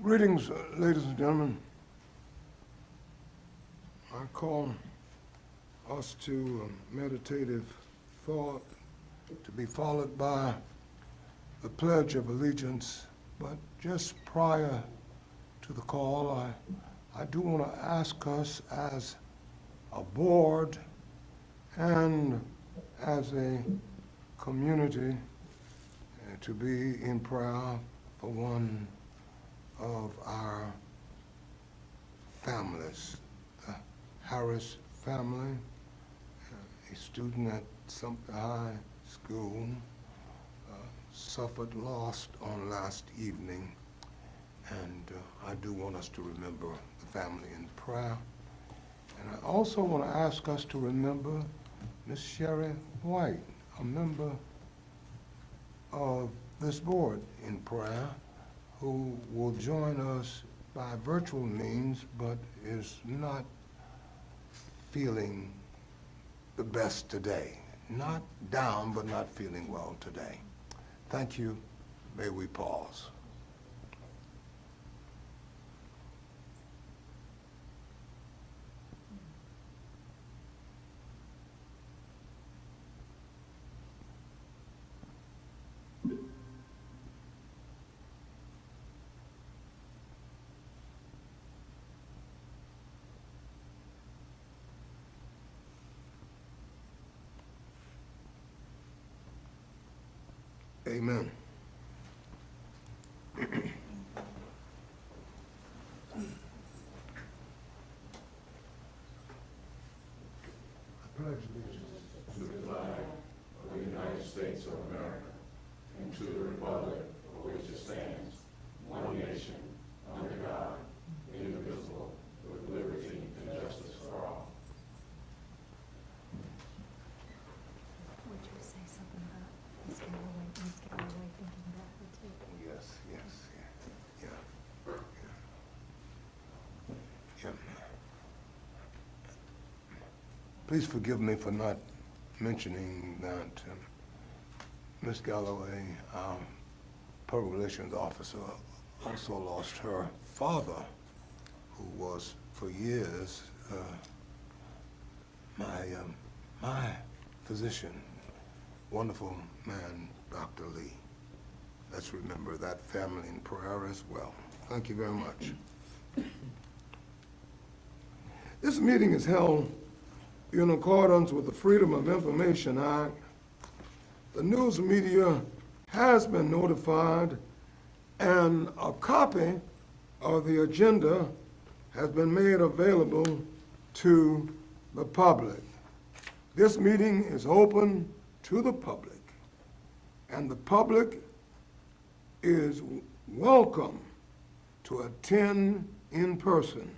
Greetings, ladies and gentlemen. I call us to meditative thought to be followed by the Pledge of Allegiance. But just prior to the call, I do want to ask us as a board and as a community to be in prayer for one of our families, the Harris family, a student at Sumter High School, suffered loss on last evening, and I do want us to remember the family in prayer. And I also want to ask us to remember Miss Sherry White, a member of this board, in prayer, who will join us by virtual means, but is not feeling the best today. Not down, but not feeling well today. Thank you. May we pause. Amen. I pledge allegiance to the flag of the United States of America and to the republic for which it stands, one nation, under God, indivisible, with liberty and justice for all. Would you say something about Miss Galloway thinking about her too? Yes, yeah. Please forgive me for not mentioning that Ms. Galloway, our public relations officer, also lost her father, who was for years my physician, wonderful man, Dr. Lee. Let's remember that family in prayer as well. Thank you very much. This meeting is held in accordance with the Freedom of Information Act. The news media has been notified, and a copy of the agenda has been made available to the public. This meeting is open to the public, and the public is welcome to attend in person.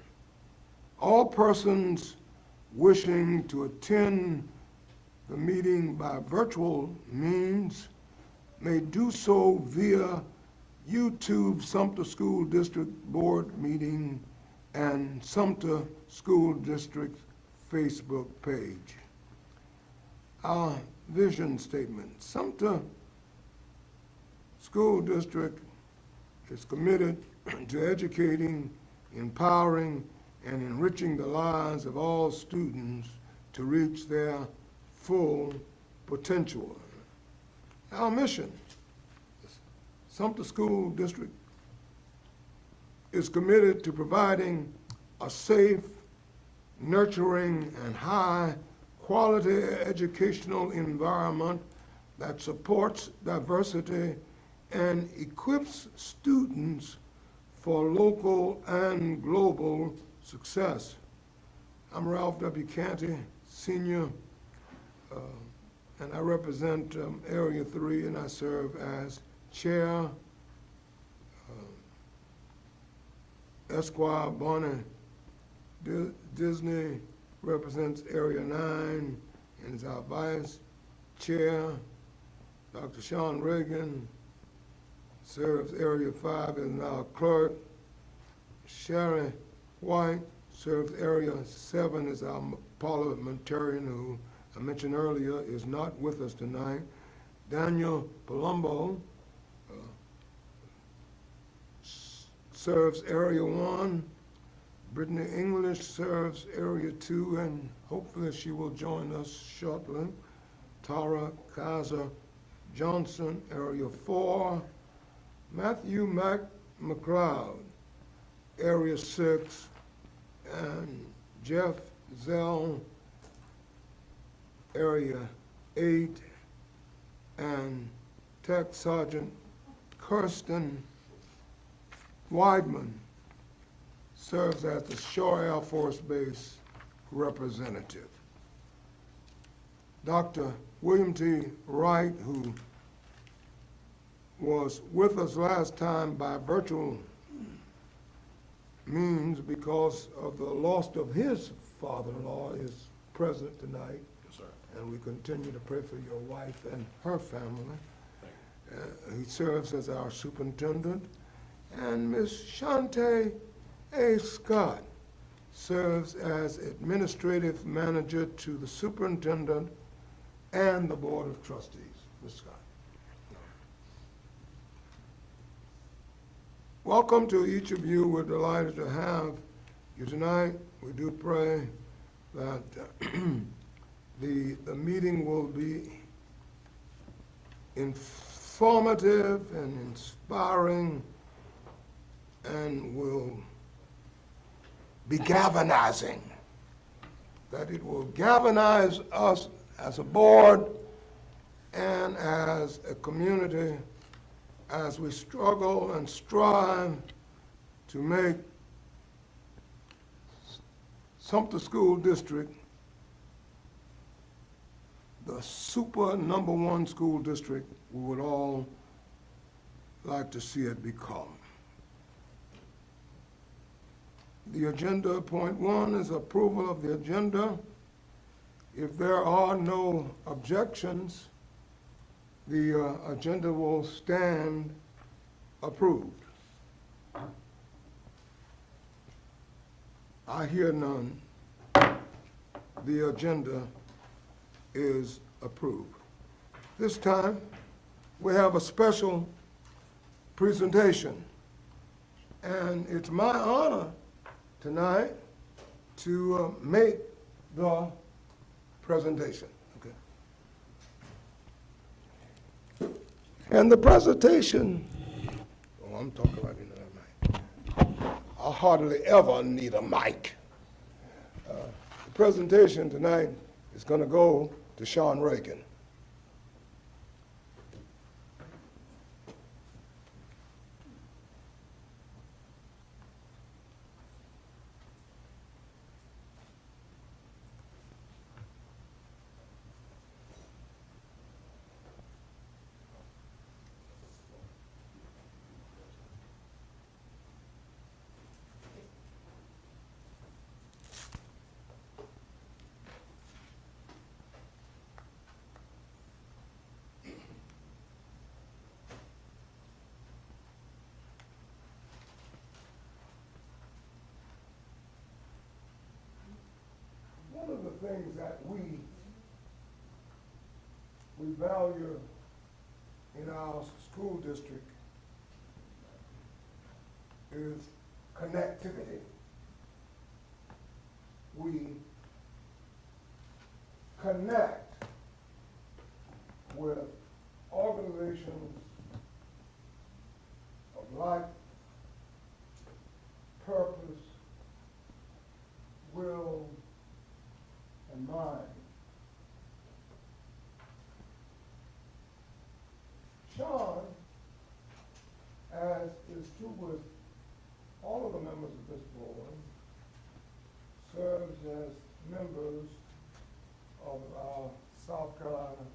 All persons wishing to attend the meeting by virtual means may do so via YouTube Sumter School District Board meeting and Sumter School District Facebook page. Our vision statement: Sumter School District is committed to educating, empowering, and enriching the lives of all students to reach their full potential. Our mission: Sumter School District is committed to providing a safe, nurturing, and high-quality educational environment that supports diversity and equips students for local and global success. I'm Ralph W. Canty, Senior, and I represent Area 3, and I serve as Chair. Esquire Bonnie Disney represents Area 9 and is our Vice Chair. Dr. Sean Reagan serves Area 5 and our Clerk. Sherry White serves Area 7 as our parliamentarian, who I mentioned earlier is not with us tonight. Daniel Palumbo serves Area 1. Brittany English serves Area 2, and hopefully she will join us shortly. Tara Kaiser Johnson, Area 4. Matthew McLeod, Area 6, and Jeff Zell, Area 8, and Tech Sergeant Kirsten Weidman serves as the Shore Air Force Base representative. Dr. William T. Wright, who was with us last time by virtual means because of the loss of his father-in-law, is present tonight. Yes, sir. And we continue to pray for your wife and her family. He serves as our superintendent. And Ms. Shante A. Scott serves as administrative manager to the superintendent and the board of trustees. Ms. Scott. Welcome to each of you. We're delighted to have you tonight. We do pray that the meeting will be informative and inspiring and will be galvanizing, that it will galvanize us as a board and as a community as we struggle and strive to make Sumter School District the super #1 school district we would all like to see it become. The agenda, point 1, is approval of the agenda. If there are no objections, the agenda will stand approved. I hear none. The agenda is approved. This time, we have a special presentation, and it's my honor tonight to make the presentation. Okay. And the presentation, oh, I'm talking about another mic. I hardly ever need a mic. The presentation tonight is going to go to Sean Reagan. One of the things that we value in our school district is connectivity. We connect with organizations of like purpose, will, and mind. Sean, as is true with all of the members of this board, serves as members of our South Carolina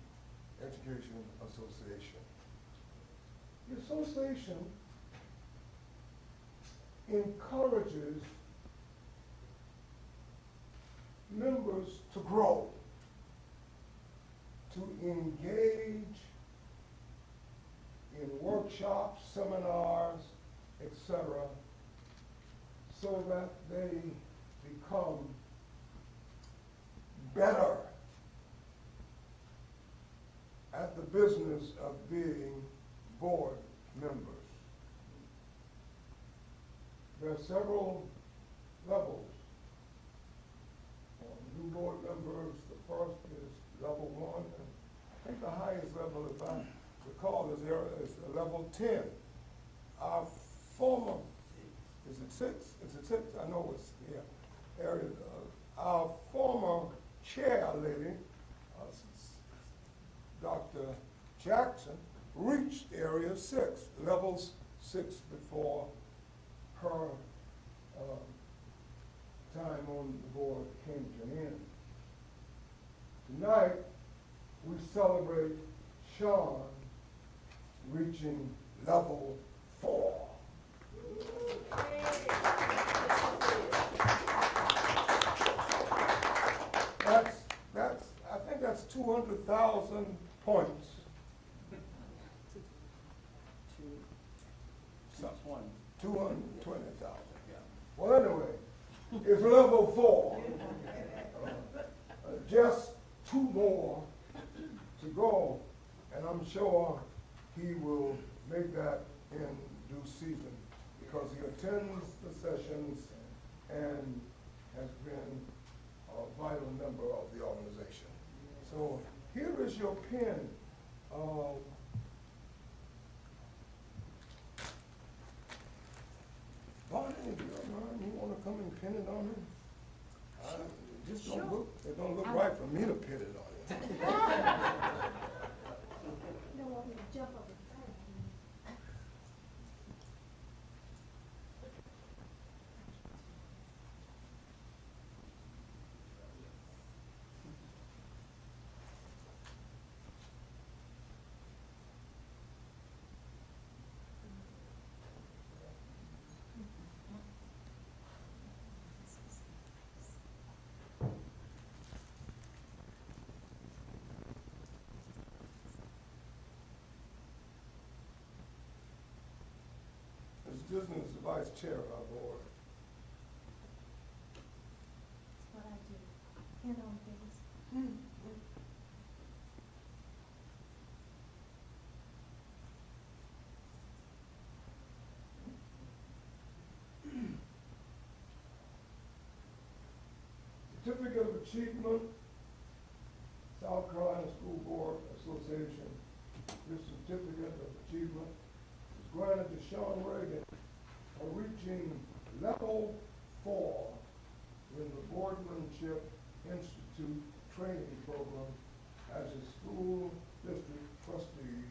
Education Association. The association encourages members to grow, to engage in workshops, seminars, etc., so that they become better at the business of being board members. There are several levels. New board members, the first is level 1, and I think the highest level, if I recall, is level 10. Our former, is it 6? Is it 6? I know it's, yeah, area. Our former chair lady, Dr. Jackson, reached area 6, levels 6 before her time on the board came to an end. Tonight, we celebrate Sean reaching level 4. I think that's 200,000 points. 220,000. Well, anyway, it's level 4. Just 2 more to go, and I'm sure he will make that in due season because he attends the sessions and has been a vital member of the organization. So here is your pen. Bonnie, do you mind? You want to come and pin it on me? Just don't look. It don't look right for me to pin it on you. You don't want me to jump over the fence. Ms. Disney is the vice chair of our board. That's what I do. Hand on things. Certificate of Achievement, South Carolina School Board Association. This certificate of achievement is granted to Sean Reagan for reaching level 4 in the Boardmanship Institute training program as a school district trustee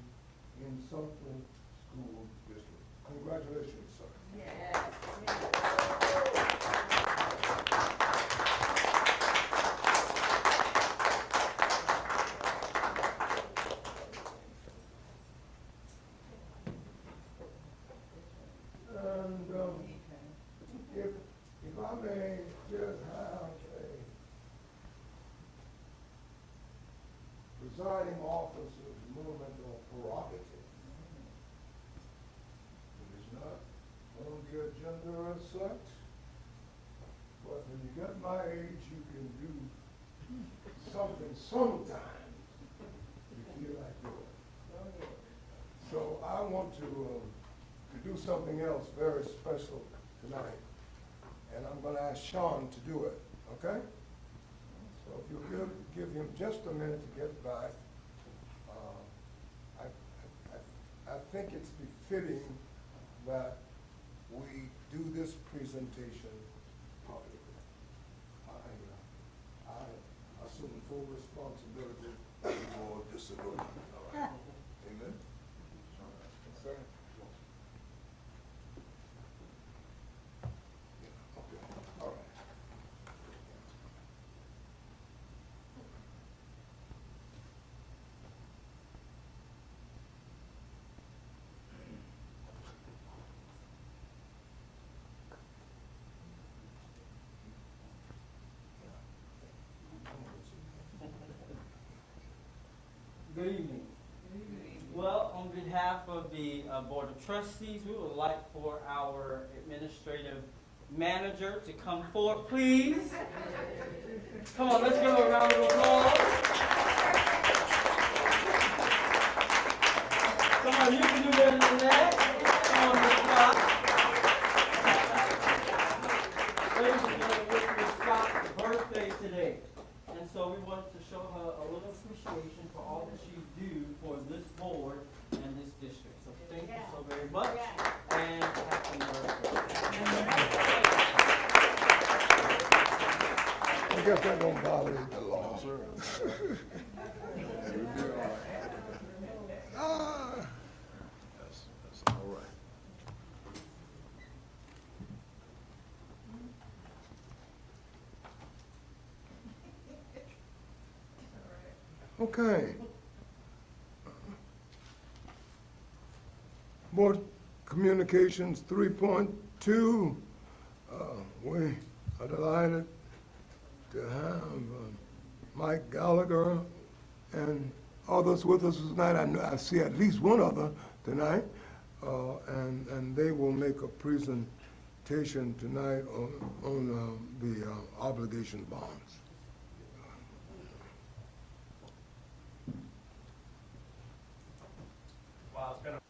in Sumter School District. Congratulations, sir. If I may just have a presiding officer's moment of prerogative. It is not on the agenda as such, but when you get my age, you can do something sometimes you feel like doing. So I want to do something else very special tonight. And I'm going to ask Sean to do it, okay? So if you'll give him just a minute to get back. I think it's befitting that we do this presentation publicly. I assume full responsibility for disability. All right. Amen? Yes, sir. All right. Good evening. Well, on behalf of the Board of Trustees, we would like for our administrative manager to come forward, please. Come on, let's give her a round of applause. Come on, you can do better than that. Come on, Ms. Fox. So we wanted to show her a little appreciation for all that you do for this board and this district. So thank you so very much, and happy birthday. I guess that don't violate the law. Ah, That's all right. okay. Board Communications 3.2. We are delighted to have Mike Gallagher and others with us tonight. I see at least one other tonight, and they will make a presentation tonight on the obligation bonds. Wow, it's been a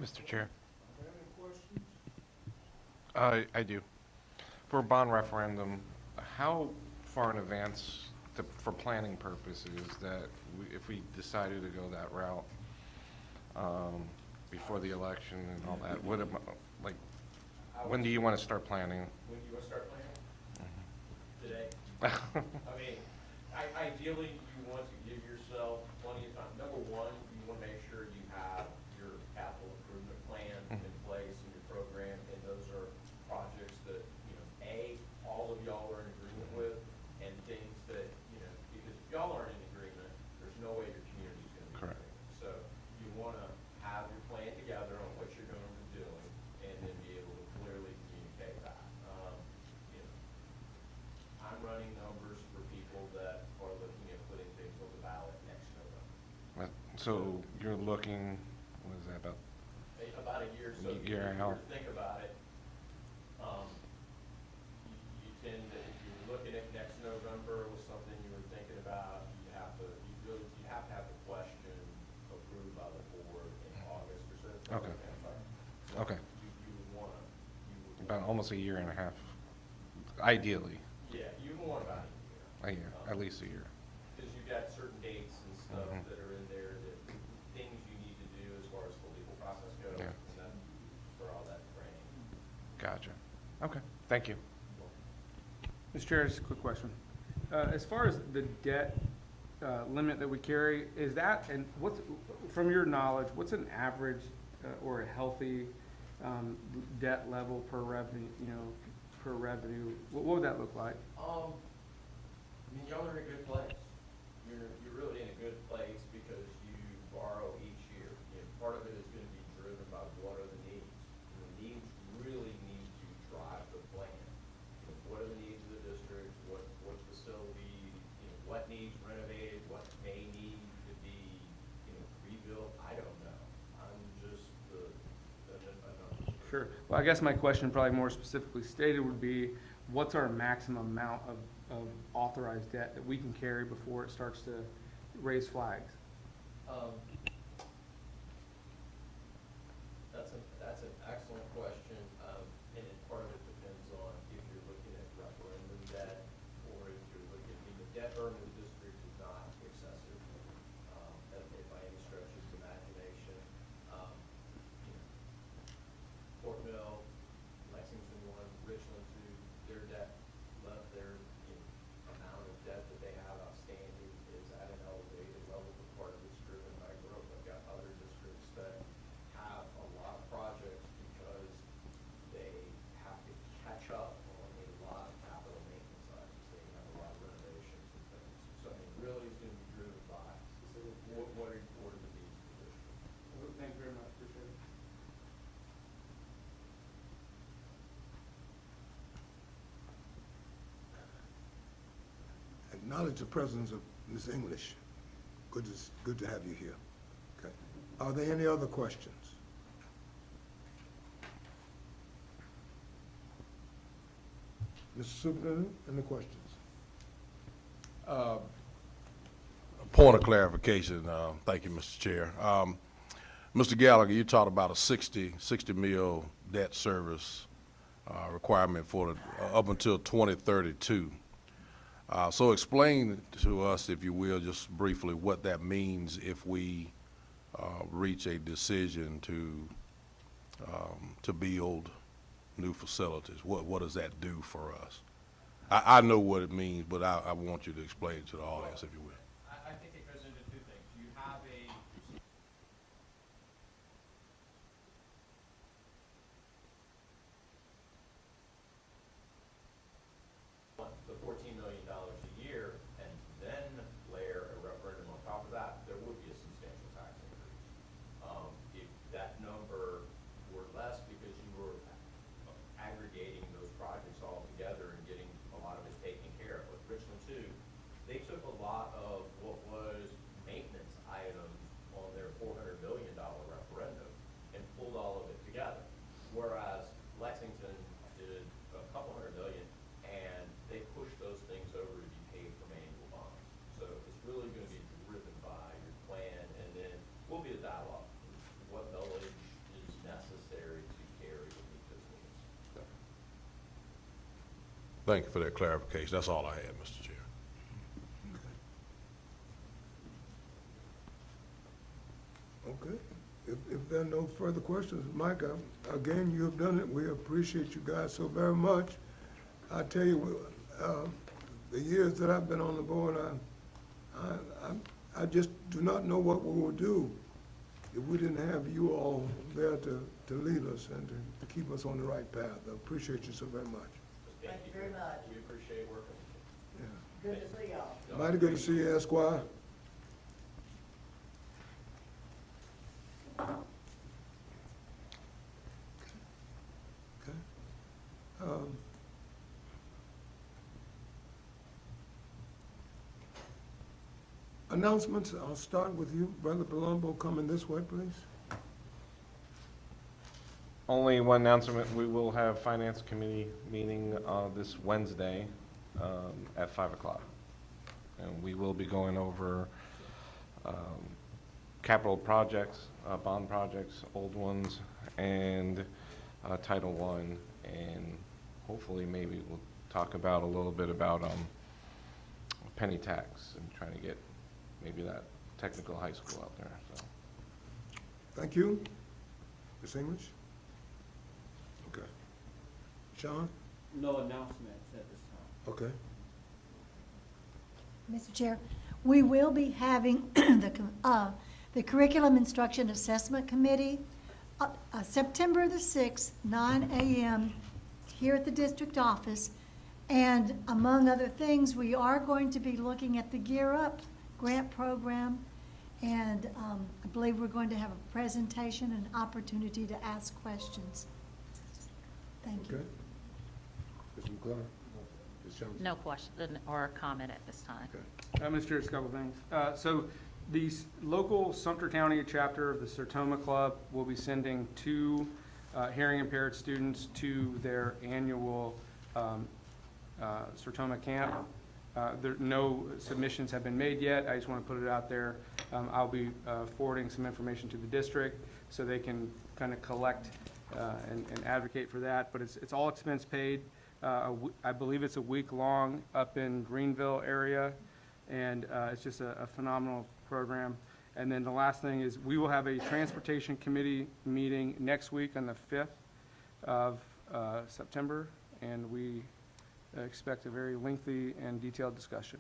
Mr. Chair, Are there any questions? I do. For a bond referendum, how far in advance, for planning purposes, that if we decided to go that route before the election and all that, like, when do you want to start planning? When do you want to start planning? Today. I mean, ideally, you want to give yourself plenty of time. Number one, you want to make sure you have your capital improvement plan in place in your program, and those are projects that, you know, all of y'all are in agreement with, and things that, you know, because if y'all aren't in agreement, there's no way your community's going to be in Correct. agreement. So you want to have your plan together on what you're going to be doing, and then be able to clearly communicate that. You know, I'm running numbers for people that are looking at putting things on the ballot next November. So you're looking, what is that, about? About a year, so if you Year were out. to think about it, you tend to, if you're looking at next November was something you were thinking about, you have to have the question approved by the board in August or so. Okay. So Okay. You would wanna, About almost a year and a half, ideally, yeah, you would want about a year. a year, at least a year. Because you've got certain dates and stuff Mhm. that are in there, that things you need to do as far as the legal process goes, Yeah. and then for all that training. Gotcha. Okay, thank you. Mr. Chair, just a quick question. As far as the debt limit that we carry, is that, and what's, from your knowledge, what's an average or a healthy debt level per revenue, per revenue? What would that look like? I mean, y'all are in a good place. You're really in a good place because you borrow each year. You know, part of it is gonna be driven by what are the needs. And the needs really need to drive the plan. You know, what are the needs of the district, what facility, you know, what needs renovated, what may need to be, you know, rebuilt, I don't know. I'm just a numbers person. Sure. Well, I guess my question, probably more specifically stated, would be, what's our maximum amount of authorized debt that we can carry before it starts to raise flags? That's an excellent question, and part of it depends on if you're looking at referendum debt, or if you're looking, I mean, the debt burden of the district is not excessive, by any stretch of the imagination. You know, Fort Mill, Lexington one, Richland two, their debt, their, you know, amount of debt that they have outstanding is at an elevated level, but part of it's driven by growth. I've got other districts that have a lot of projects because they have to catch up on a lot of capital maintenance items. They have a lot of renovations and things. So I mean, really it's gonna be driven by what are the needs of the district. Thank you very much, appreciate it. Acknowledge the presence of Ms. English. Good to have you here. Okay. Are there any other questions? Mr. Superintendent, any questions? Point of clarification, thank you, Mr. Chair. Mr. Gallagher, you talked about a 60 mil debt service requirement for up until 2032. So explain to us, if you will, just briefly, what that means if we reach a decision to build new facilities. What does that do for us? I know what it means, but I want you to explain it to the audience, if you will. I think it goes into two things. You have the $14 million a year, and then layer a referendum on top of that, there would be a substantial tax increase. If that number were less because you were aggregating those projects all together and getting a lot of it taken care of. With Richland 2, they took a lot of what was maintenance items on their $400 million referendum and pulled all of it together. Whereas Lexington did a couple $100 million, and they pushed those things over to be paid from annual bonds. So it's really going to be driven by your plan, and then will be a dialogue. What millage is Thank you for that clarification. That's all I had, Mr. Chair. Okay. If there are no further questions, Mike, again, you have done it. We appreciate you guys so very much. I tell you, the years that I've been on the board, I just do not know what we would do if we didn't have you all there to lead us and to keep us on the right path. I appreciate you so very much. Thank you very much. We appreciate working. Yeah. Good to see y'all. Mighty good to see you, Esquire. Okay. Announcements, I'll start with you. Brother Palumbo, coming this way, please. Only one announcement, we will have Finance Committee meeting this Wednesday at 5 o'clock. And we will be going over capital projects, bond projects, old ones, and Title I. And hopefully maybe we'll talk about a little bit about penny tax and trying to get maybe that technical high school out there. So. Thank you. Ms. English? Okay. Sean? No announcements at this time. Okay. Mr. Chair, we will be having the Curriculum Instruction Assessment Committee, September the 6th, 9 a.m. here at the district office. And among other things, we are going to be looking at the Gear Up grant program. And I believe we're going to have a presentation and opportunity to ask questions. Thank you. Okay. Ms. McClure? Ms. Johnson? No question or comment at this time. Okay. Mr. Chair, just a couple of things. So the local Sumter County chapter of the Sertoma Club will be sending 2 hearing impaired students to their annual Sertoma camp. No submissions have been made yet. I just want to put it out there. I'll be forwarding some information to the district so they can kind of collect and advocate for that. But it's all expense paid. I believe it's a week long up in Greenville area, and it's just a phenomenal program. And then the last thing is we will have a transportation committee meeting next week on the 5th of September, and we expect a very lengthy and detailed discussion.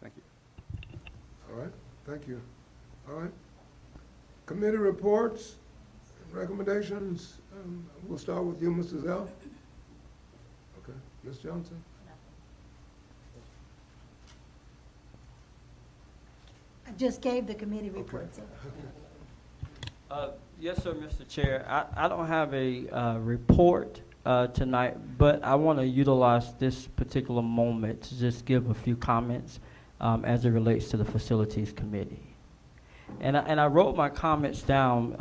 Thank you. All right, thank you. All right. Committee reports, recommendations. We'll start with you, Mr. Zell. Okay, Ms. Johnson? I just gave the committee reports. Yes, sir, Mr. Chair. I don't have a report tonight, but I want to utilize this particular moment to just give a few comments as it relates to the Facilities Committee. And I wrote my comments down,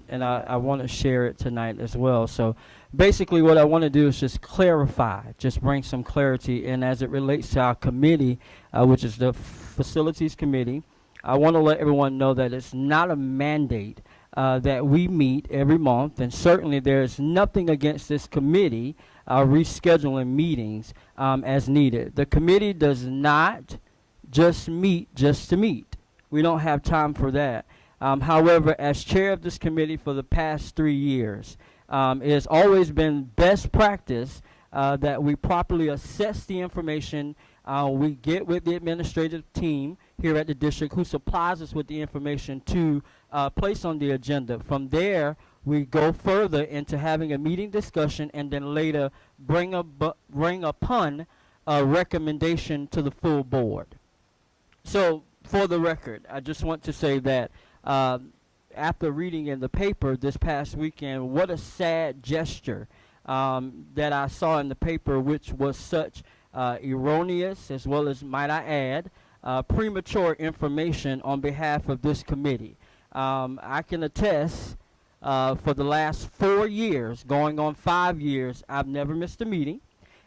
and I want to share it tonight as well. So basically what I want to do is just clarify, just bring some clarity. And as it relates to our committee, which is the Facilities Committee, I want to let everyone know that it's not a mandate that we meet every month, and certainly there is nothing against this committee rescheduling meetings as needed. The committee does not just meet just to meet. We don't have time for that. However, as chair of this committee for the past 3 years, it has always been best practice that we properly assess the information we get with the administrative team here at the district who supplies us with the information to place on the agenda. From there, we go further into having a meeting discussion and then later bring upon a recommendation to the full board. So, for the record, I just want to say that after reading in the paper this past weekend, what a sad gesture that I saw in the paper, which was such erroneous, as well as, might I add, premature information on behalf of this committee. I can attest for the last 4 years, going on 5 years, I've never missed a meeting.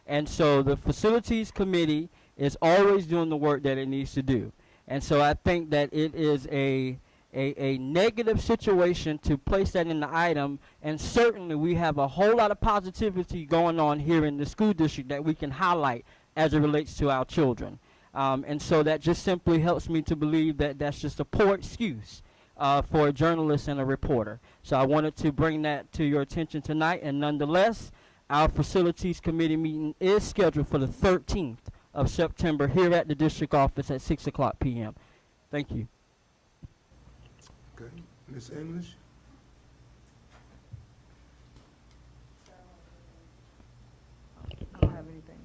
And so the Facilities Committee is always doing the work that it needs to do. And so I think that it is a a negative situation to place that in the item, and certainly we have a whole lot of positivity going on here in the school district that we can highlight as it relates to our children. And so that just simply helps me to believe that that's just a poor excuse for a journalist and a reporter. So I wanted to bring that to your attention tonight, and nonetheless, our Facilities Committee meeting is scheduled for the 13th of September here at the district office at 6 o'clock p.m. Thank you. Okay, Ms. English? I don't have anything.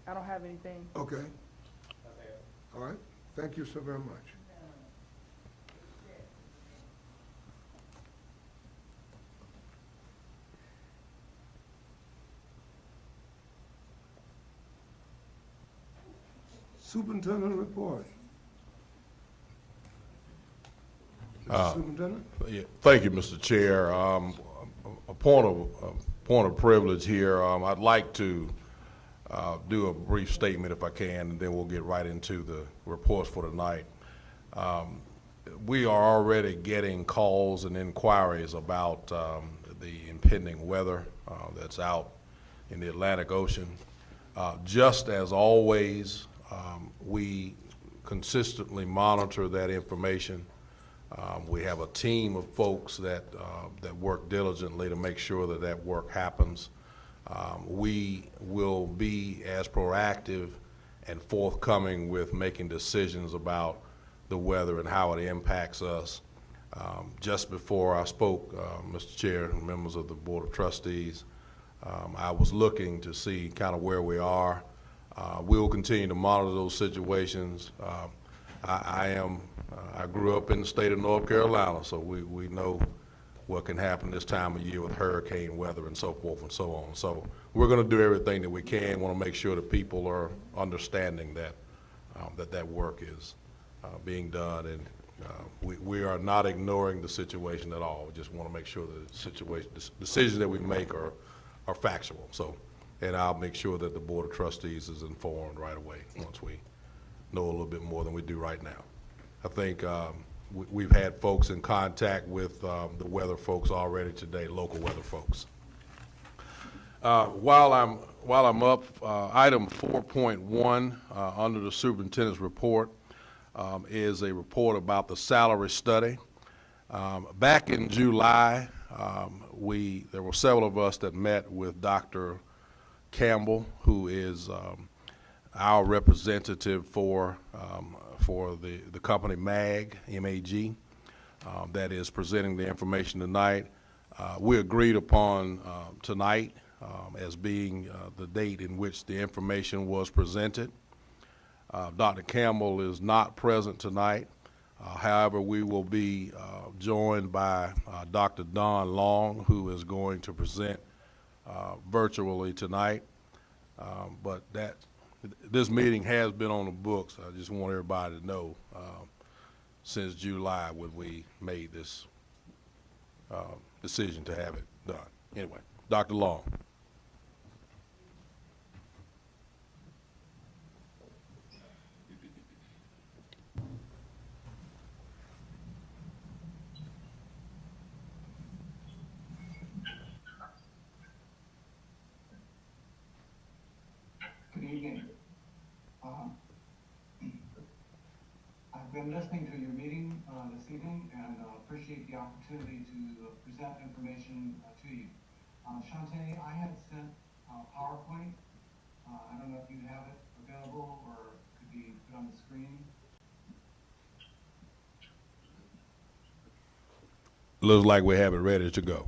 I don't have anything. Okay. All right, thank you so very much. Superintendent report. Mr. Superintendent? Yeah, thank you, Mr. Chair. A point of privilege here. I'd like to do a brief statement if I can, and then we'll get right into the reports for tonight. We are already getting calls and inquiries about the impending weather that's out in the Atlantic Ocean. Just as always, we consistently monitor that information. We have a team of folks that work diligently to make sure that that work happens. We will be as proactive and forthcoming with making decisions about the weather and how it impacts us. Just before I spoke, Mr. Chair and members of the Board of Trustees, I was looking to see kind of where we are. We'll continue to monitor those situations. I grew up in the state of North Carolina, so we know what can happen this time of year with hurricane weather and so forth and so on. So we're going to do everything that we can. Want to make sure that people are understanding that that work is being done, and we are not ignoring the situation at all. We just want to make sure that the decisions that we make are factual. So, and I'll make sure that the Board of Trustees is informed right away once we know a little bit more than we do right now. I think we've had folks in contact with the weather folks already today, local weather folks. While I'm up, item 4.1 under the superintendent's report is a report about the salary study. Back in July, there were several of us that met with Dr. Campbell, who is our representative for the company MAG, M-A-G, that is presenting the information tonight. We agreed upon tonight as being the date in which the information was presented. Dr. Campbell is not present tonight. However, we will be joined by Dr. Don Long, who is going to present virtually tonight. But this meeting has been on the books. I just want everybody to know since July when we made this decision to have it done. Anyway, Dr. Long. Good evening. I've been listening to your meeting this evening and appreciate the opportunity to present information to you. Shante, I had sent PowerPoint. I don't know if you have it available or could be put on the screen. Looks like we have it ready to go.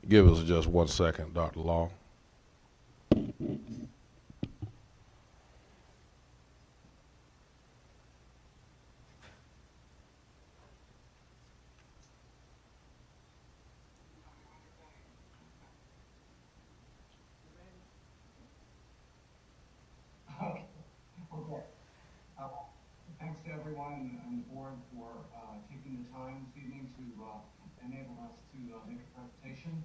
Give us just 1 second, Dr. Long. Okay. thanks to everyone on the board for taking the time this evening to enable us to make a presentation.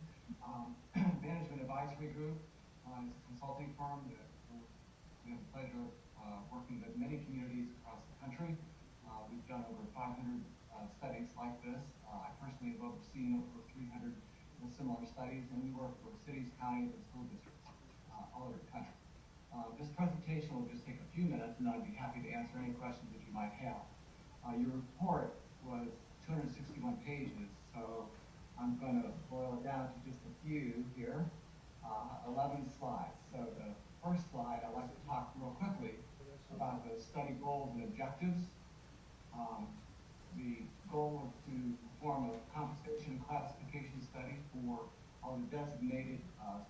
Management Advisory Group is a consulting firm that we have the pleasure of working with many communities across the country. We've done over 500 studies like this. I personally have overseen over 300 similar studies, and we work for cities, counties, and school districts all over the country. This presentation will just take a few minutes, and I'd be happy to answer any questions that you might have. Your report was 261 pages, so I'm going to boil it down to just a few here. 11 slides. So the first slide, I'd like to talk real quickly about the study goals and objectives. The goal is to perform a compensation classification study for all the designated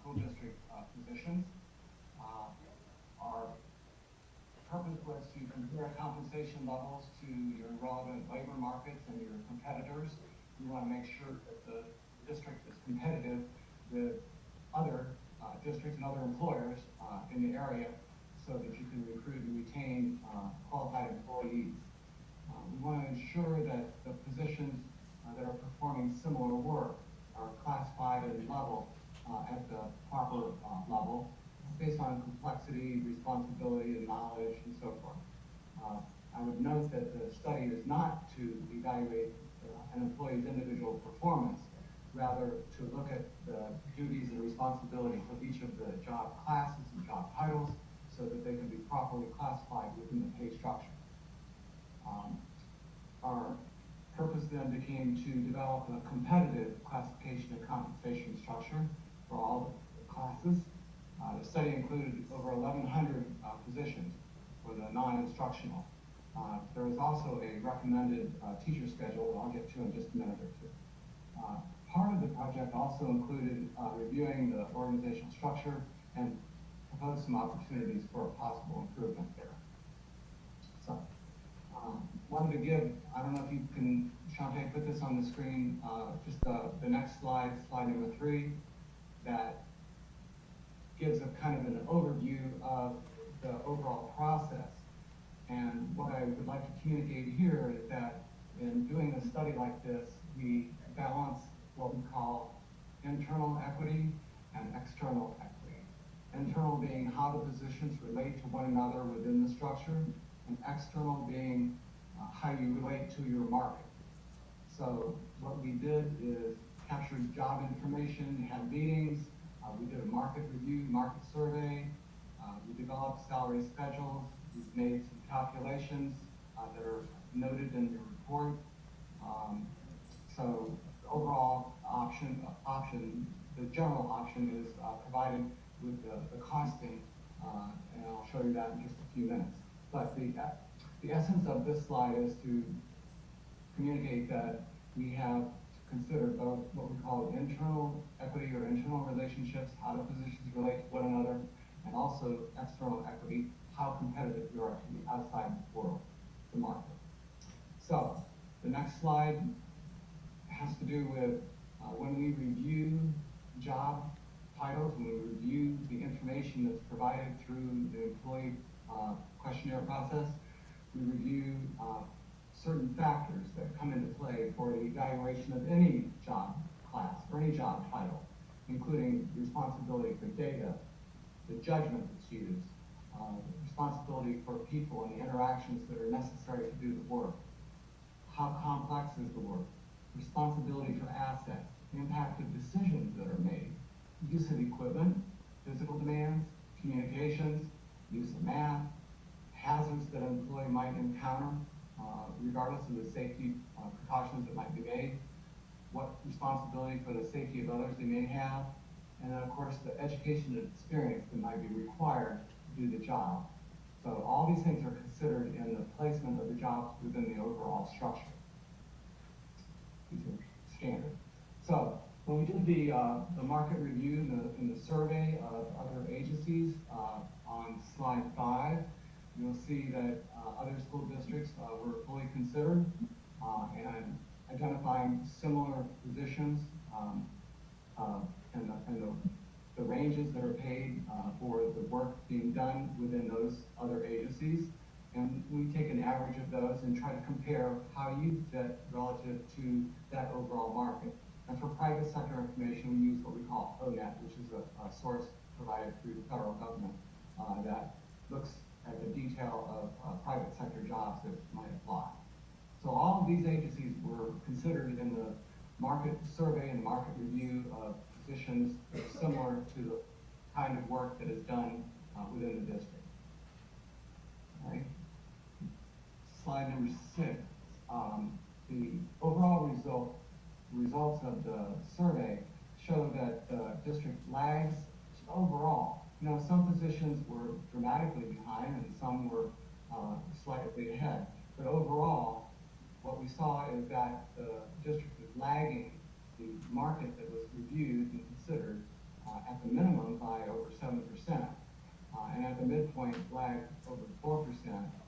school district positions. Our purpose was to compare compensation levels to your relevant labor markets and your competitors. We want to make sure that the district is competitive with other districts and other employers in the area so that you can recruit and retain qualified employees. We want to ensure that the positions that are performing similar work are classified and leveled at the proper level based on complexity, responsibility, and knowledge, and so forth. I would note that the study is not to evaluate an employee's individual performance, rather to look at the duties and responsibilities of each of the job classes and job titles so that they can be properly classified within the pay structure. Our purpose then became to develop a competitive classification and compensation structure for all the classes. The study included over 1,100 positions for the non-instructional. There was also a recommended teacher schedule that I'll get to in just a minute or two. Part of the project also included reviewing the organizational structure and proposed some opportunities for possible improvement there. So, wanted to give, I don't know if you can, Shantae, put this on the screen, just the next slide, slide number 3, that gives a kind of an overview of the overall process. And what I would like to communicate here is that in doing a study like this, we balance what we call internal equity and external equity. Internal being how the positions relate to one another within the structure, and external being how you relate to your market. So what we did is capture job information, had meetings, we did a market review, market survey, we developed salary schedules, we've made some calculations that are noted in the report. So the overall option, the general option is provided with the costing, and I'll show you that in just a few minutes. But the essence of this slide is to communicate that we have considered both what we call internal equity or internal relationships, how the positions relate to one another, and also external equity, how competitive you are to the outside world, the market. So the next slide has to do with when we review job titles, when we review the information that's provided through the employee questionnaire process, we review certain factors that come into play for the evaluation of any job class or any job title, including responsibility for data, the judgment that's used, responsibility for people and the interactions that are necessary to do the work, how complex is the work, responsibility for assets, the impact of decisions that are made, use of equipment, physical demands, communications, use of math, hazards that an employee might encounter, regardless of the safety precautions that might be made, what responsibility for the safety of others they may have, and then of course the education and experience that might be required to do the job. So all these things are considered in the placement of the jobs within the overall structure. These are standard. So when we did the market review in the survey of other agencies on slide 5, you'll see that other school districts were fully considered and identifying similar positions and the ranges that are paid for the work being done within those other agencies. And we take an average of those and try to compare how you fit relative to that overall market. And for private sector information, we use what we call ONET, which is a source provided through the federal government that looks at the detail of private sector jobs that might apply. So all of these agencies were considered in the market survey and market review of positions that are similar to the kind of work that is done within the district. All right. Slide number 6. The overall results of the survey show that the district lags overall. You know, some positions were dramatically behind and some were slightly ahead. But overall, what we saw is that the district is lagging the market that was reviewed and considered at the minimum by over 7%. And at the midpoint lagged over 4%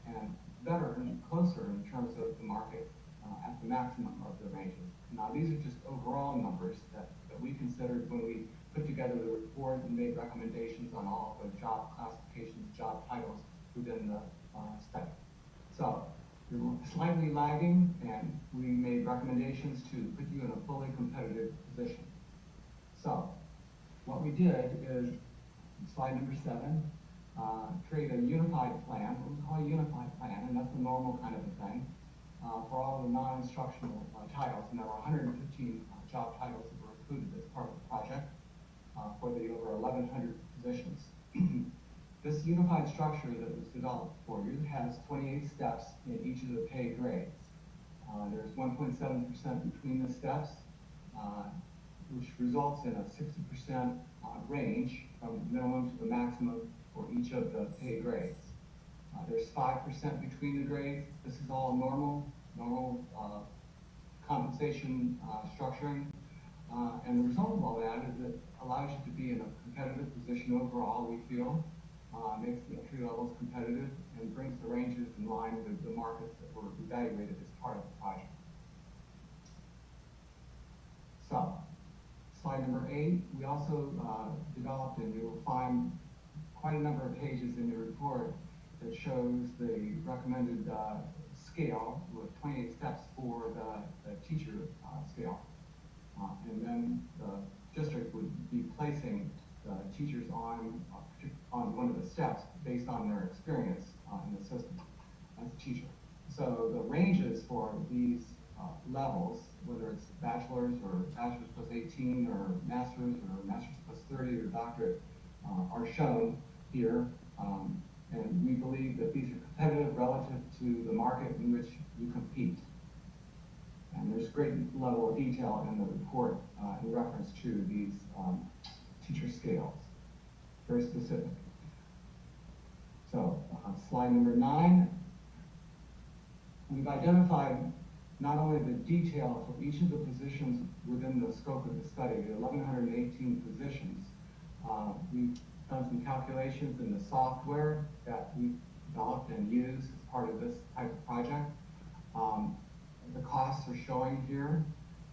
and better and closer in terms of the market at the maximum of the ranges. Now, these are just overall numbers that we considered when we put together the report and made recommendations on all of the job classifications, job titles within the study. So, we were slightly lagging, and we made recommendations to put you in a fully competitive position. So, what we did is, slide number 7, create a unified plan, what we call a unified plan, and that's a normal kind of a thing, for all the non-instructional titles, and there were 115 job titles that were included as part of the project for the over 1,100 positions. This unified structure that was developed for you has 28 steps in each of the pay grades. There's 1.7% between the steps, which results in a 60% range from the minimum to the maximum for each of the pay grades. There's 5% between the grades. This is all normal compensation structuring. And the result of all that is it allows you to be in a competitive position overall, we feel, makes the entry levels competitive, and brings the ranges in line with the markets that were evaluated as part of the project. So, slide number 8, we also developed, and you'll find quite a number of pages in the report that shows the recommended scale with 28 steps for the teacher scale. And then the district would be placing the teachers on one of the steps based on their experience in the system as a teacher. So the ranges for these levels, whether it's bachelor's or bachelor's plus 18 or master's plus 30 or doctorate, are shown here. And we believe that these are competitive relative to the market in which you compete. And there's great level of detail in the report in reference to these teacher scales, very specific. So, slide number 9, we've identified not only the detail for each of the positions within the scope of the study, the 1,118 positions. We've done some calculations in the software that we developed and use as part of this type of project. The costs are showing here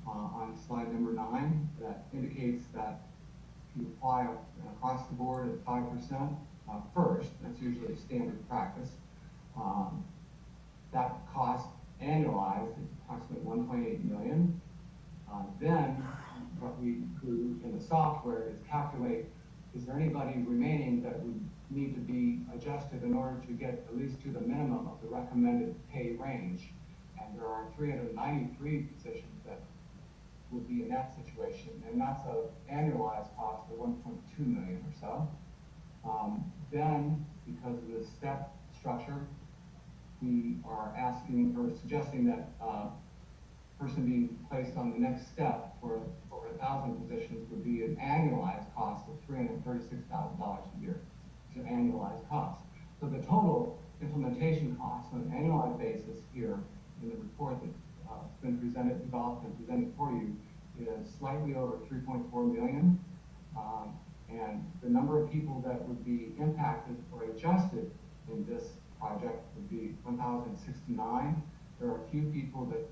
on slide number 9 that indicates that if you apply across the board at 5% first, that's usually standard practice, that cost annualized is approximately $1.8 million. Then what we do in the software is calculate, is there anybody remaining that would need to be adjusted in order to get at least to the minimum of the recommended pay range? And there are 393 positions that would be in that situation, and that's an annualized cost of $1.2 million or so. Then, because of the step structure, we are asking or suggesting that person being placed on the next step for 1,000 positions would be an annualized cost of $336,000 a year. It's an annualized cost. So the total implementation cost on an annualized basis here in the report that's been developed and presented for you is slightly over $3.4 million. And the number of people that would be impacted or adjusted in this project would be 1,069. There are a few people that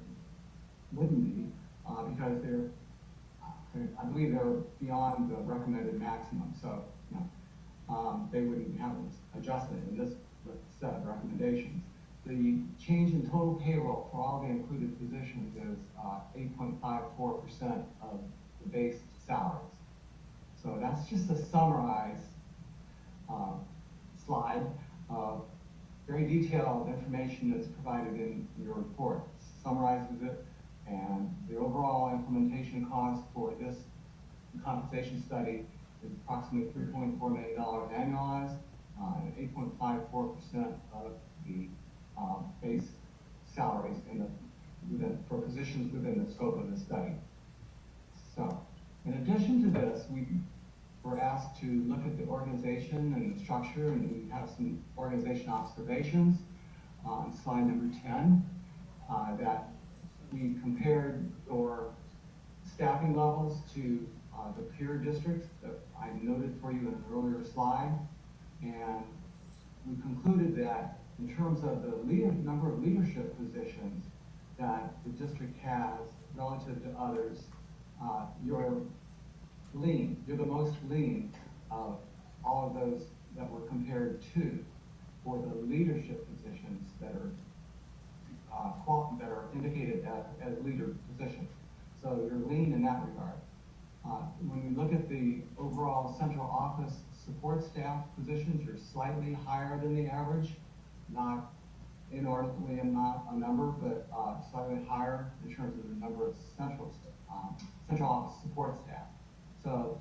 wouldn't be because I believe they're beyond the recommended maximum. So, they wouldn't have adjusted in this set of recommendations. the change in total payroll for all the included positions is 8.54% of the base salaries. So that's just a summarized slide of very detailed information that's provided in your report. Summarizes it, and the overall implementation cost for this compensation study is approximately $3.4 million annualized, and 8.54% of the base salaries for positions within the scope of the study. So, in addition to this, we were asked to look at the organization and the structure, and we have some organization observations on slide number 10 that we compared our staffing levels to the peer districts that I noted for you in an earlier slide, and we concluded that in terms of the number of leadership positions that the district has relative to others, you're the most lean of all of those that were compared to for the leadership positions that are indicated as leader positions. So you're lean in that regard. When we look at the overall central office support staff positions, you're slightly higher than the average, not inordinately in a number, but slightly higher in terms of the number of central office support staff. So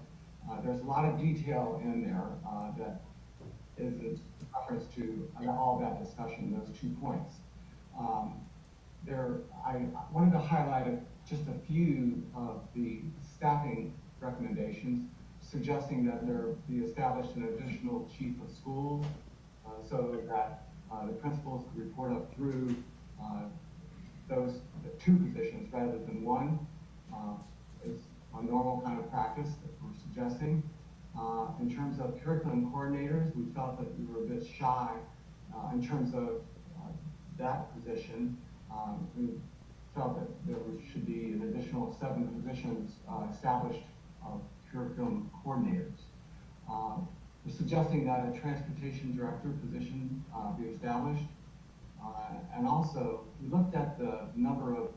there's a lot of detail in there that is in reference to all that discussion, those 2 points. I wanted to highlight just a few of the staffing recommendations, suggesting that there be established an additional chief of schools so that the principals could report up through those 2 positions rather than 1. It's a normal kind of practice that we're suggesting. In terms of curriculum coordinators, we felt that we were a bit shy in terms of that position. We felt that there should be an additional 7 positions established of curriculum coordinators. We're suggesting that a transportation director position be established. And also, we looked at the number of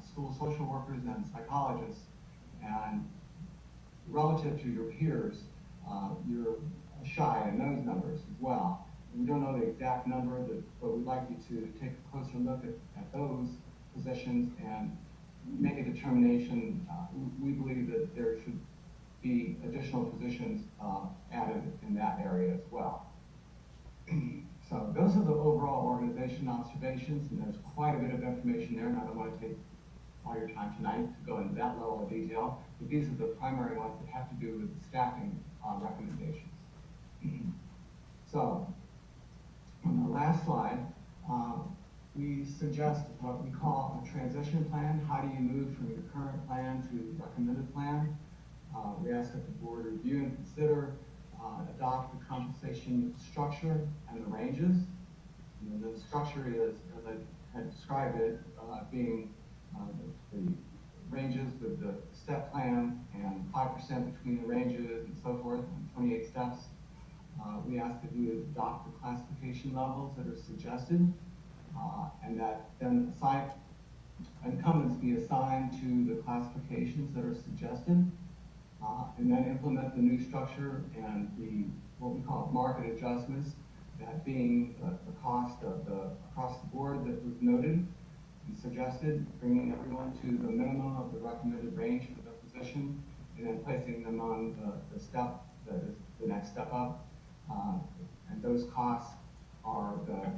school social workers and psychologists, and relative to your peers, you're shy in those numbers as well. We don't know the exact number, but we'd like you to take a closer look at those positions and make a determination. We believe that there should be additional positions added in that area as well. So those are the overall organization observations, and there's quite a bit of information there, and I don't want to take all your time tonight to go into that level of detail, but these are the primary ones that have to do with the staffing recommendations. So, on the last slide, we suggest what we call a transition plan. How do you move from your current plan to the recommended plan? We ask that the board review and consider, adopt the compensation structure and the ranges. And the structure is, as I had described it, being the ranges with the step plan and 5% between the ranges and so forth, and 28 steps. We ask that you adopt the classification levels that are suggested, and that then incumbents be assigned to the classifications that are suggested, and then implement the new structure and what we call market adjustments, that being the cost of across the board that was noted and suggested, bringing everyone to the minimum of the recommended range for the position, and then placing them on the step that is the next step up. And those costs are the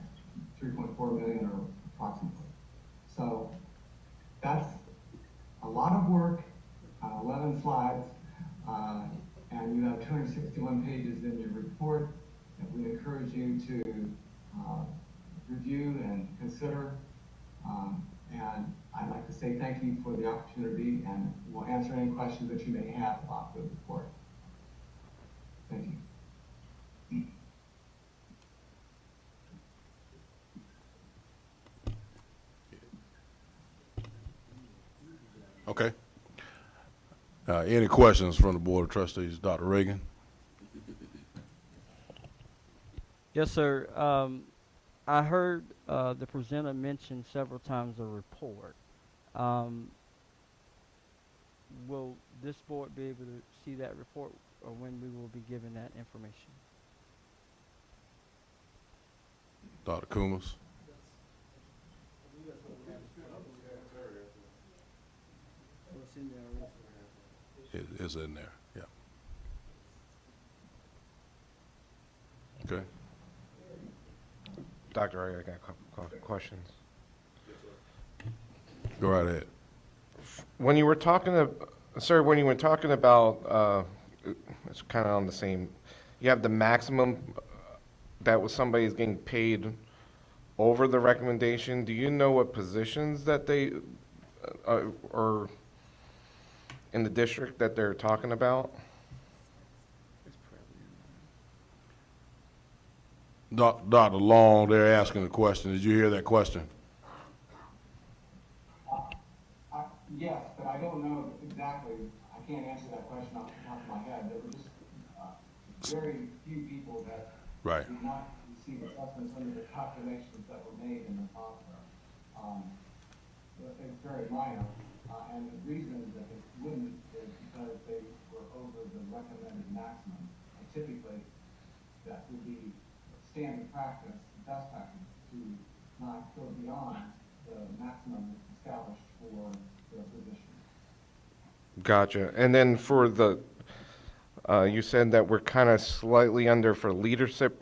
$3.4 million or approximately. So that's a lot of work on 11 slides, and you have 261 pages in your report that we encourage you to review and consider. And I'd like to say thank you for the opportunity, and we'll answer any questions that you may have about the report. Thank you. Okay. Any questions from the Board of Trustees? Dr. Reagan? Yes, sir. I heard the presenter mention several times a report. Will this board be able to see that report, or when we will be given that information? Dr. Coombs? It's in there, yeah. Okay. Dr. Ray, I got a couple questions. Go right ahead. When you were talking sir, when you were talking about, it's kind of on the same, you have the maximum that was somebody's getting paid over the recommendation. Do you know what positions that they, or in the district that they're talking about? Dr. Long, they're asking a question. Did you hear that question? Yes, but I don't know exactly, I can't answer that question off the top of my head. There were just very few people that Right. did not receive assessments under the calculations that were made in the software. It's very minor, and the reason that it wouldn't is because they were over the recommended maximum. And typically, that would be standard practice, best practice, to not go beyond the maximum established for the position. Gotcha. And then for the, you said that we're kind of slightly under for leadership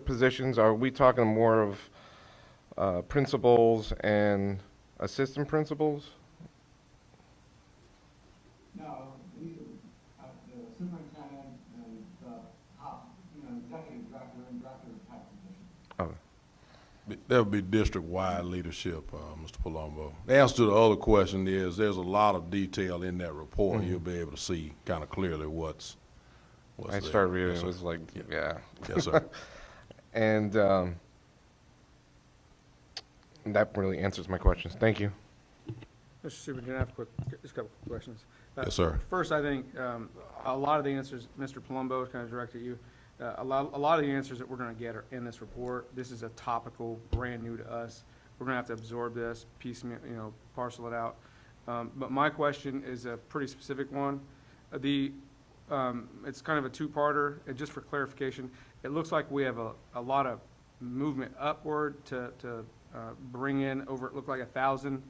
positions. Are we talking more of principals and assistant principals? No, these are the superintendent and the top, executive director and director type positions. Oh, That would be district-wide leadership, Mr. Palumbo. The answer to the other question is there's a lot of detail in that report. Mhm. You'll be able to see kind of clearly what's I there. started reading, Yes, it sir. was like, yeah. Yes, sir. And that really answers my questions. Thank you. Mr. Superintendent, I have just a couple of questions. Yes, sir. First, I think a lot of the answers, Mr. Palumbo, is kind of directed at you. A lot of the answers that we're going to get are in this report. This is a topical, brand new to us. We're going to have to absorb this, piecemeal, parcel it out. But my question is a pretty specific one. It's kind of a two-parter, and just for clarification, it looks like we have a lot of movement upward to bring in over, it looked like 1,000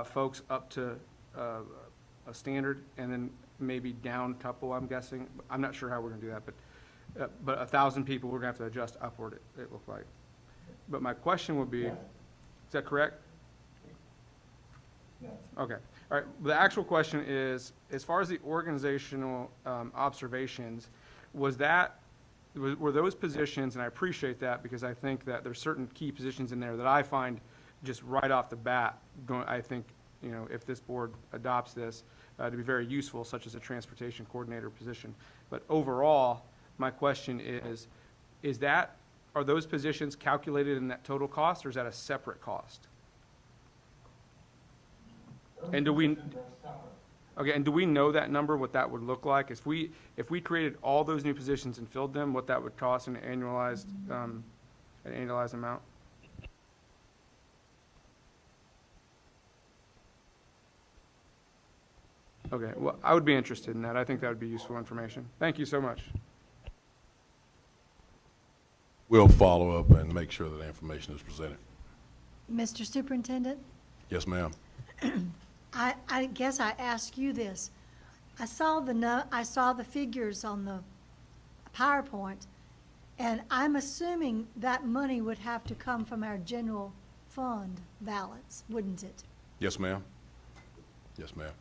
folks up to a standard, and then maybe down a couple, I'm guessing. I'm not sure how we're going to do that, but 1,000 people we're going to have to adjust upward, it looked like. But my question would be, Yes. is that correct? Yes. Okay, all right. The actual question is, as far as the organizational observations, were those positions, and I appreciate that because I think that there's certain key positions in there that I find just right off the bat, I think, if this board adopts this, to be very useful, such as a transportation coordinator position. But overall, my question is are those positions calculated in that total cost, or is that a separate cost? And do we, Those positions are separate. okay, and do we know that number, what that would look like? If we created all those new positions and filled them, what that would cost in an annualized amount? Okay, well, I would be interested in that. I think that would be useful information. Thank you so much. We'll follow up and make sure that the information is presented. Mr. Superintendent, Yes, ma'am. I guess I asked you this. I saw the figures on the PowerPoint, and I'm assuming that money would have to come from our general fund balance, wouldn't it? Yes, ma'am. Yes, ma'am.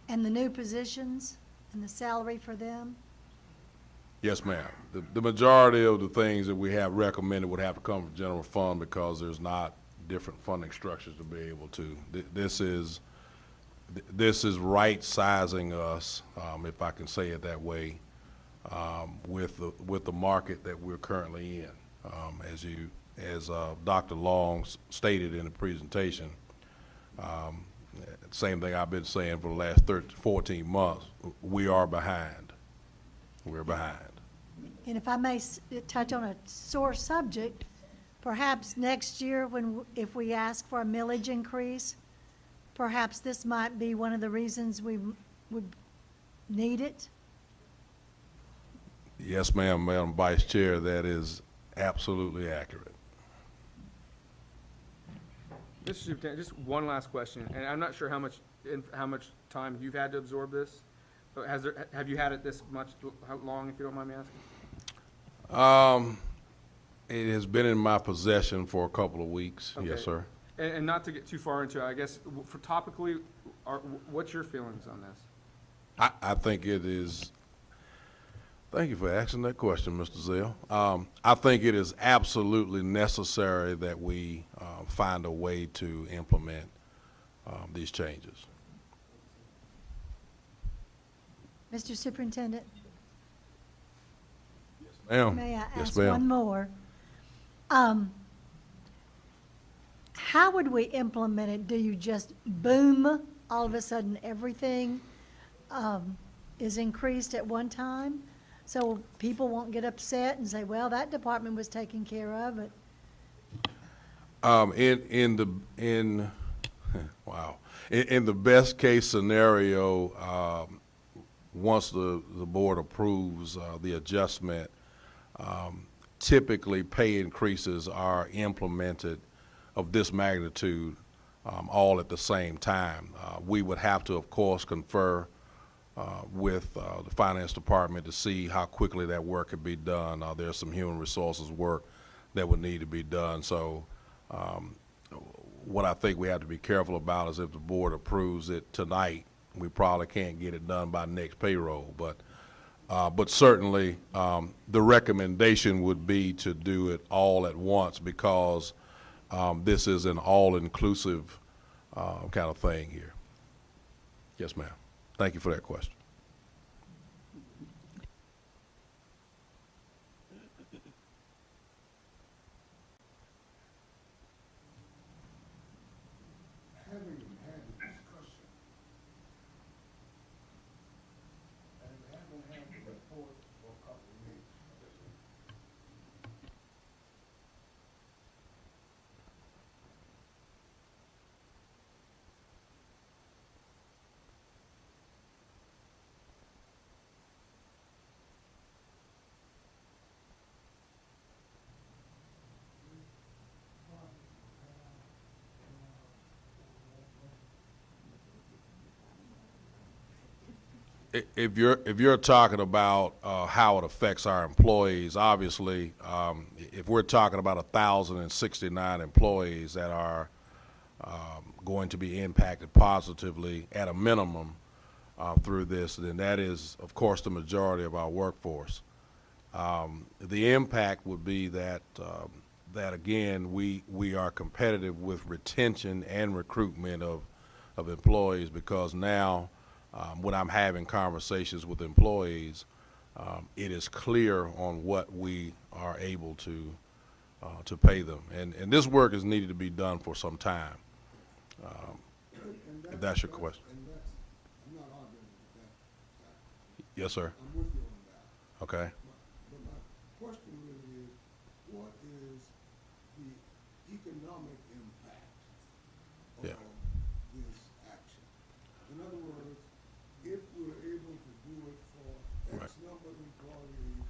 And the new positions and the salary for them? Yes, ma'am. The majority of the things that we have recommended would have to come from general fund because there's not different funding structures to be able to. This is right sizing us, if I can say it that way, with the market that we're currently in. As Dr. Long stated in the presentation, same thing I've been saying for the last 14 months, we are behind. We're behind. And if I may touch on a sore subject, perhaps next year if we ask for a millage increase, perhaps this might be one of the reasons we would need it. Yes, ma'am, Madam Vice Chair, that is absolutely accurate. Mr. Superintendent, just one last question, and I'm not sure how much time you've had to absorb this. But have you had it this much, how long, if you don't mind me asking? It has been in my possession for a couple of weeks. Okay. Yes, sir. And not to get too far into it, I guess, for topically, what's your feelings on this? I think it is, thank you for asking that question, Mr. Zell. I think it is absolutely necessary that we find a way to implement these changes. Mr. Superintendent, Ma'am? may I Yes, ask ma'am. one more? How would we implement it? Do you just boom, all of a sudden everything is increased at one time? So people won't get upset and say, well, that department was taken care of, but Wow. In the best case scenario, once the board approves the adjustment, typically pay increases are implemented of this magnitude all at the same time. We would have to, of course, confer with the finance department to see how quickly that work could be done. There's some human resources work that would need to be done. So what I think we have to be careful about is if the board approves it tonight, we probably can't get it done by next payroll. But certainly the recommendation would be to do it all at once because this is an all-inclusive kind of thing here. Yes, ma'am. Thank you for that question. Having had the discussion, and having had the report for a couple of weeks, If you're talking about how it affects our employees, obviously, if we're talking about 1,069 employees that are going to be impacted positively at a minimum through this, then that is, of course, the majority of our workforce. The impact would be that that again we are competitive with retention and recruitment of employees because now. When I'm having conversations with employees, it is clear on what we are able to pay them. And this work is needed to be done for some time, if that's your question. and that's, I'm not arguing with that. Yes, sir. I'm with you on that. Okay. But my question really is, what is the economic impact of Yeah. this action? In other words, if we're able to do it for X Right. number of employees,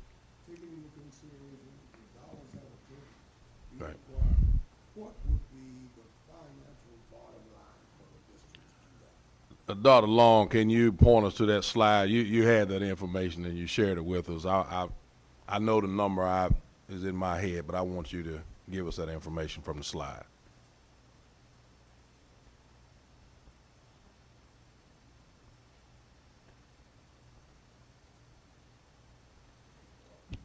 taking into consideration the dollars that are be Right. required, what would be the financial bottom line for the district to do that? Dr. Long, can you point us to that slide? You had that information and you shared it with us. I know the number is in my head, but I want you to give us that information from the slide.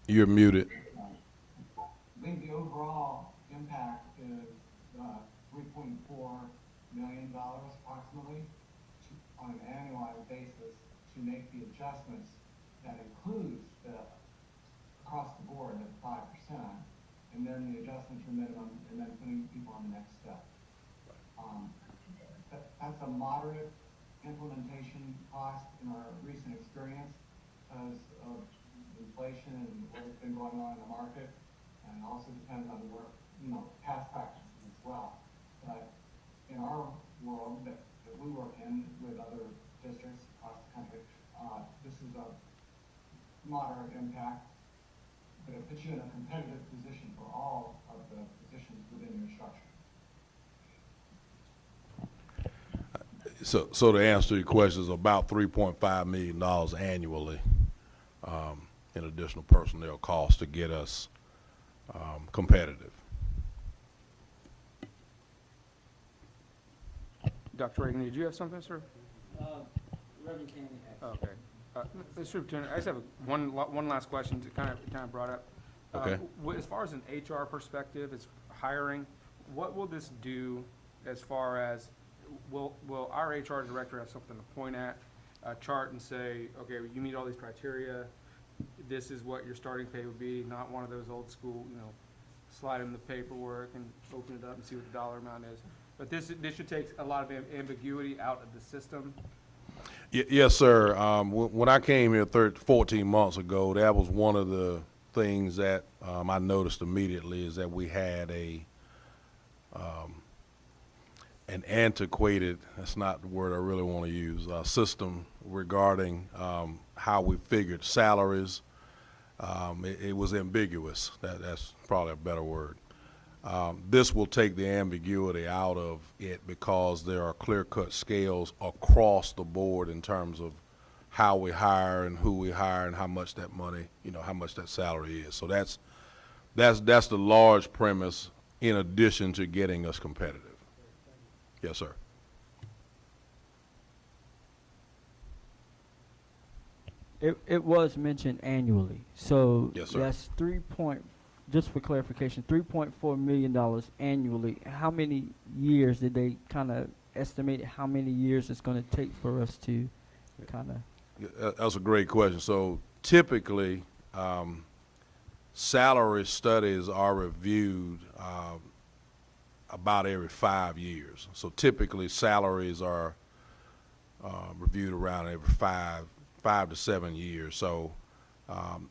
You're muted. I think the overall impact is $3.4 million approximately on an annualized basis to make the adjustments that includes the across the board at 5%, and then the adjustment to minimum, and then putting people on the next step. That's a moderate implementation cost in our recent experience because of the inflation and what's been going on in the market, and also depends on work, past practices as well. But in our world that we work in with other districts across the country, this is a moderate impact, but it puts you in a competitive position for all of the positions within your structure. So the answer to your question is about $3.5 million annually in additional personnel costs to get us competitive. Dr. Reagan, did you have something, sir? Reverend Candy. Okay. Mr. Superintendent, I just have one last question to kind of brought up. Okay. As far as an HR perspective, as hiring, what will this do as far as, will our HR director have something to point at, a chart and say, okay, you meet all these criteria, this is what your starting pay would be, not one of those old school, slide in the paperwork and open it up and see what the dollar amount is. But this should take a lot of ambiguity out of the system. Yes, sir. When I came here 14 months ago, that was one of the things that I noticed immediately, is that we had an antiquated, that's not the word I really want to use, system regarding how we figured salaries. It was ambiguous. That's probably a better word. This will take the ambiguity out of it because there are clear-cut scales across the board in terms of how we hire and who we hire and how much that money, how much that salary is. So that's the large premise in addition to getting us competitive. Yes, sir. It was mentioned annually, so Yes, sir. that's just for clarification, $3.4 million annually. How many years did they kind of estimate how many years it's going to take for us to kind of? That's a great question. So typically, salary studies are reviewed about every 5 years. So typically, salaries are reviewed around every 5 to 7 years. So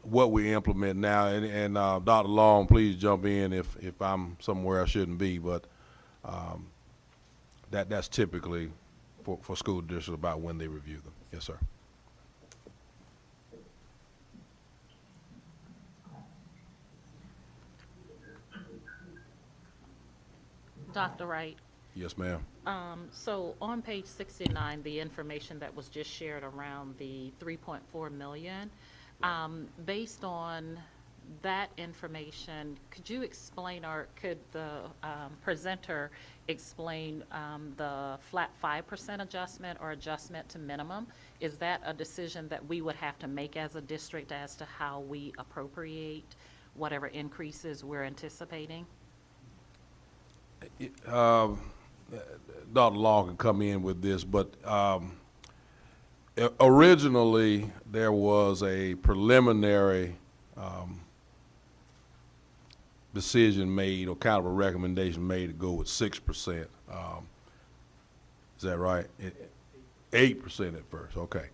what we implement now, and Dr. Long, please jump in if I'm somewhere I shouldn't be, but that's typically for school districts about when they review them. Yes, sir. Dr. Wright, Yes, ma'am. so on page 69, the information that was just shared around the 3.4 million, based on that information, could you explain, or could the presenter explain the flat 5% adjustment or adjustment to minimum? Is that a decision that we would have to make as a district as to how we appropriate whatever increases we're anticipating? Dr. Long can come in with this, but originally there was a preliminary decision made, or kind of a recommendation made, to go with 6%. Is that right? 8% at first, okay.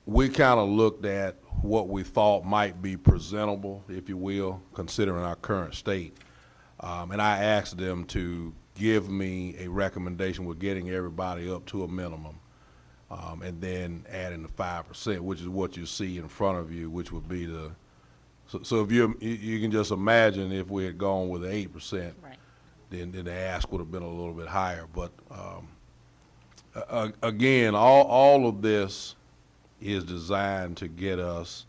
We kind of looked at what we thought might be presentable, if you will, considering our current state. And I asked them to give me a recommendation with getting everybody up to a minimum, and then adding the 5%, which is what you see in front of you, which would be the, so if you can just imagine if we had gone with 8%, Right. then the ask would have been a little bit higher. But again, all of this is designed to get us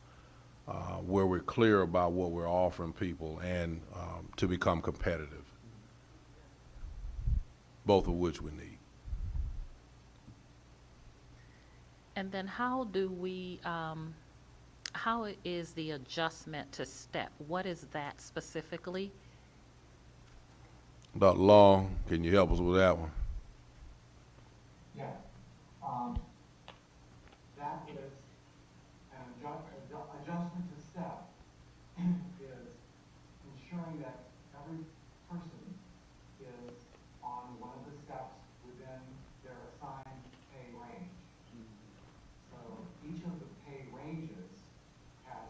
where we're clear about what we're offering people and to become competitive, both of which we need. And then how do we, how is the adjustment to step? What is that specifically? Dr. Long, can you help us with that one? Yes. That is an adjustment to step is ensuring that every person is on one of the steps within their assigned pay range. So each of the pay ranges has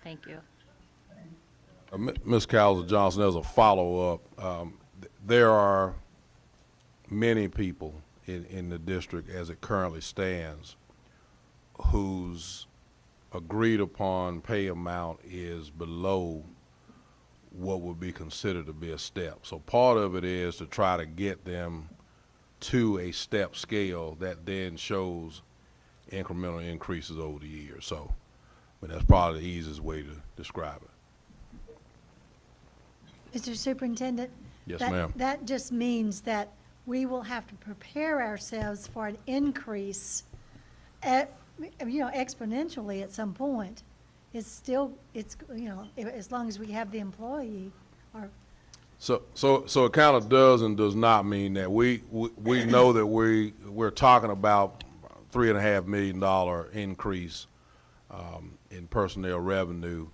Thank you. Ms. Cowles Johnson, there's a follow-up. There are many people in the district as it currently stands whose agreed upon pay amount is below what would be considered to be a step. So part of it is to try to get them to a step scale that then shows incremental increases over the years. So, I mean, that's probably the easiest way to describe it. Mr. Superintendent? Yes, that- ma'am. That just means that we will have to prepare ourselves for an increase exponentially at some point. It's still, as long as we have the employee or. So it kind of does and does not mean that we know that we're talking about $3.5 million increase in personnel revenue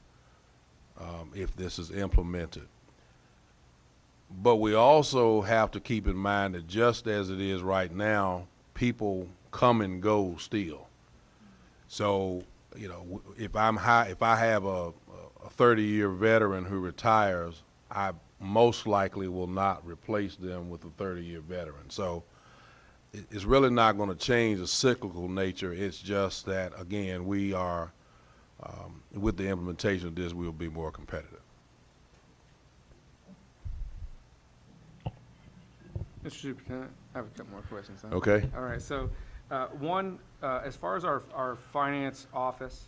if this is implemented. But we also have to keep in mind that just as it is right now, people come and go still. So, if I have a 30-year veteran who retires, I most likely will not replace them with a 30-year veteran. So it's really not going to change the cyclical nature. It's just that, again, we are, with the implementation of this, we'll be more competitive. Mr. Superintendent, I have a couple more questions. Huh? Okay. All right, so one, as far as our finance office,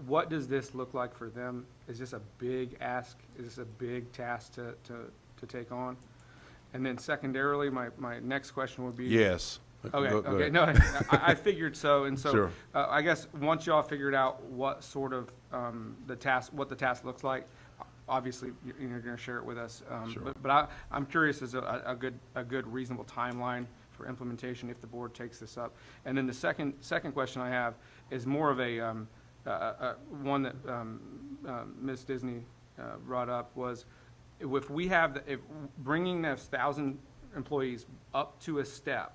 what does this look like for them? Is this a big ask? Is this a big task to take on? And then secondarily, my next question would be. Yes. Okay, Go okay, ahead. no, I figured so, and so. Sure. I guess once y'all figured out what sort of what the task looks like, obviously you're going to share it with us. Sure. But I'm curious as a good reasonable timeline for implementation if the board takes this up. And then the second question I have is more of a one that Ms. Disney brought up was if bringing those 1,000 employees up to a step.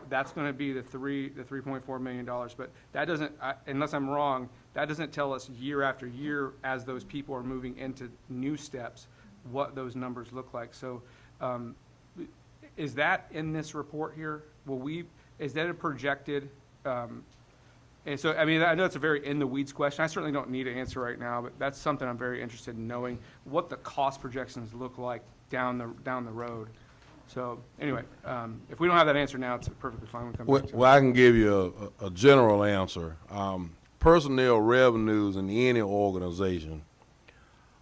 That's going to be the $3.4 million, but that doesn't, unless I'm wrong, that doesn't tell us year after year as those people are moving into new steps what those numbers look like. So, is that in this report here? Is that a projected? And so, I mean, I know it's a very in the weeds question. I certainly don't need an answer right now, but that's something I'm very interested in knowing what the cost projections look like down the road. So anyway, if we don't have that answer now, it's perfectly fine. We'll come back to it. Well, I can give you a general answer. Personnel revenues in any organization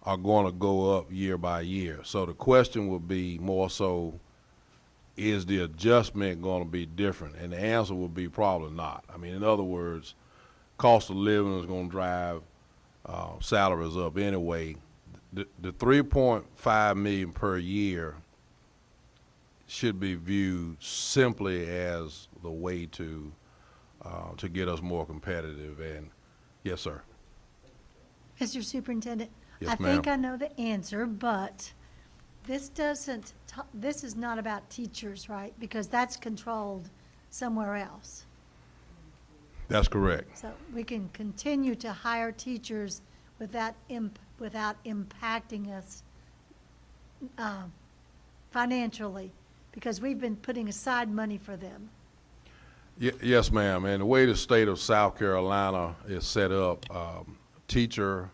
are going to go up year by year. So the question would be more so, is the adjustment going to be different? And the answer would be probably not. I mean, in other words, cost of living is going to drive salaries up anyway. The $3.5 million per year should be viewed simply as the way to get us more competitive. And yes, sir. Mr. Superintendent, Yes, I think ma'am. I know the answer, but this this is not about teachers, right? Because that's controlled somewhere else. That's correct. So we can continue to hire teachers without impacting us financially, because we've been putting aside money for them. Yes, ma'am. And the way the state of South Carolina is set up, teacher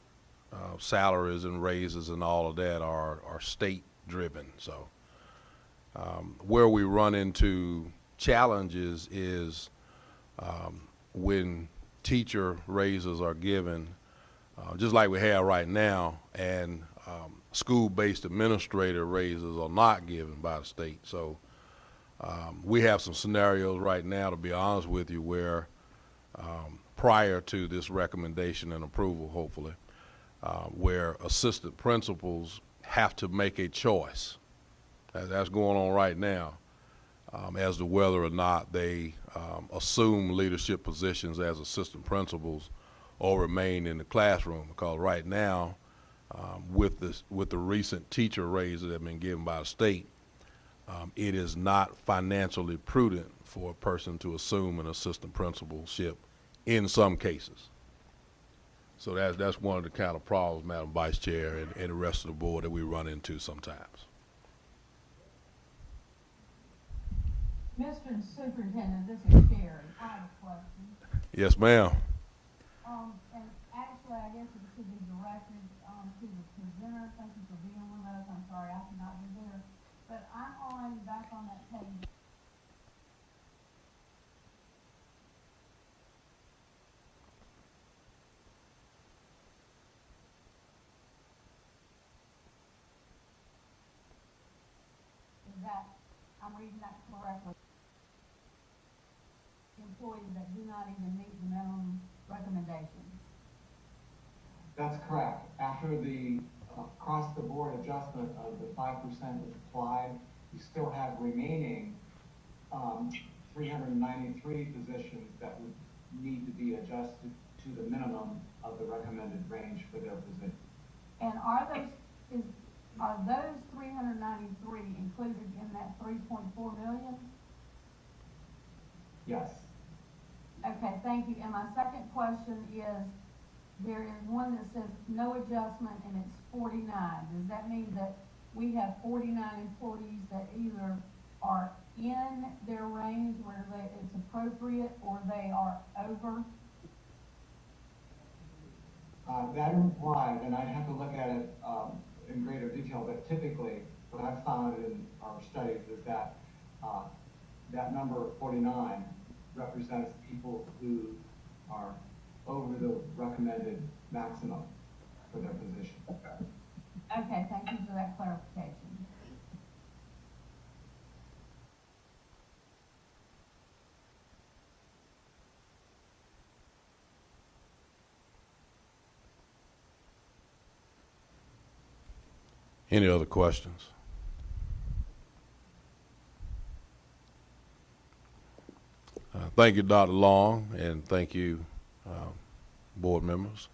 salaries and raises and all of that are state driven. So where we run into challenges is when teacher raises are given, just like we have right now, and school-based administrator raises are not given by the state. So we have some scenarios right now, to be honest with you, where prior to this recommendation and approval, hopefully, where assistant principals have to make a choice. That's going on right now, as to whether or not they assume leadership positions as assistant principals or remain in the classroom. Because right now, with the recent teacher raises that have been given by the state, it is not financially prudent for a person to assume an assistant principalship in some cases. So that's one of the kind of problems, Madam Vice Chair, and the rest of the board that we run into sometimes. Mr. Superintendent, this is Sherry. I have a question. Yes, ma'am. And actually, I guess it should be directed, to the presenter. Thank you for being with us. I'm sorry I could not be there. But I'm back on that page. Is that, I'm reading that correctly? Employees that do not even meet the minimum recommendation. That's correct. After the across-the-board adjustment of the 5% is applied, you still have remaining 393 positions that would need to be adjusted to the minimum of the recommended range for their position. And are those 393 included in that 3.4 million? Yes. Okay, thank you. And my second question is, there is one that says no adjustment and it's 49. Does that mean that we have 49 employees that either are in their range where it's appropriate or they are over? That implies, and I'd have to look at it in greater detail, but typically what I've found in our studies is that that number of 49 represents people who are over the recommended maximum for their position. Okay, thank you for that clarification. Any other questions? Thank you, Dr. Long, and thank you, board members.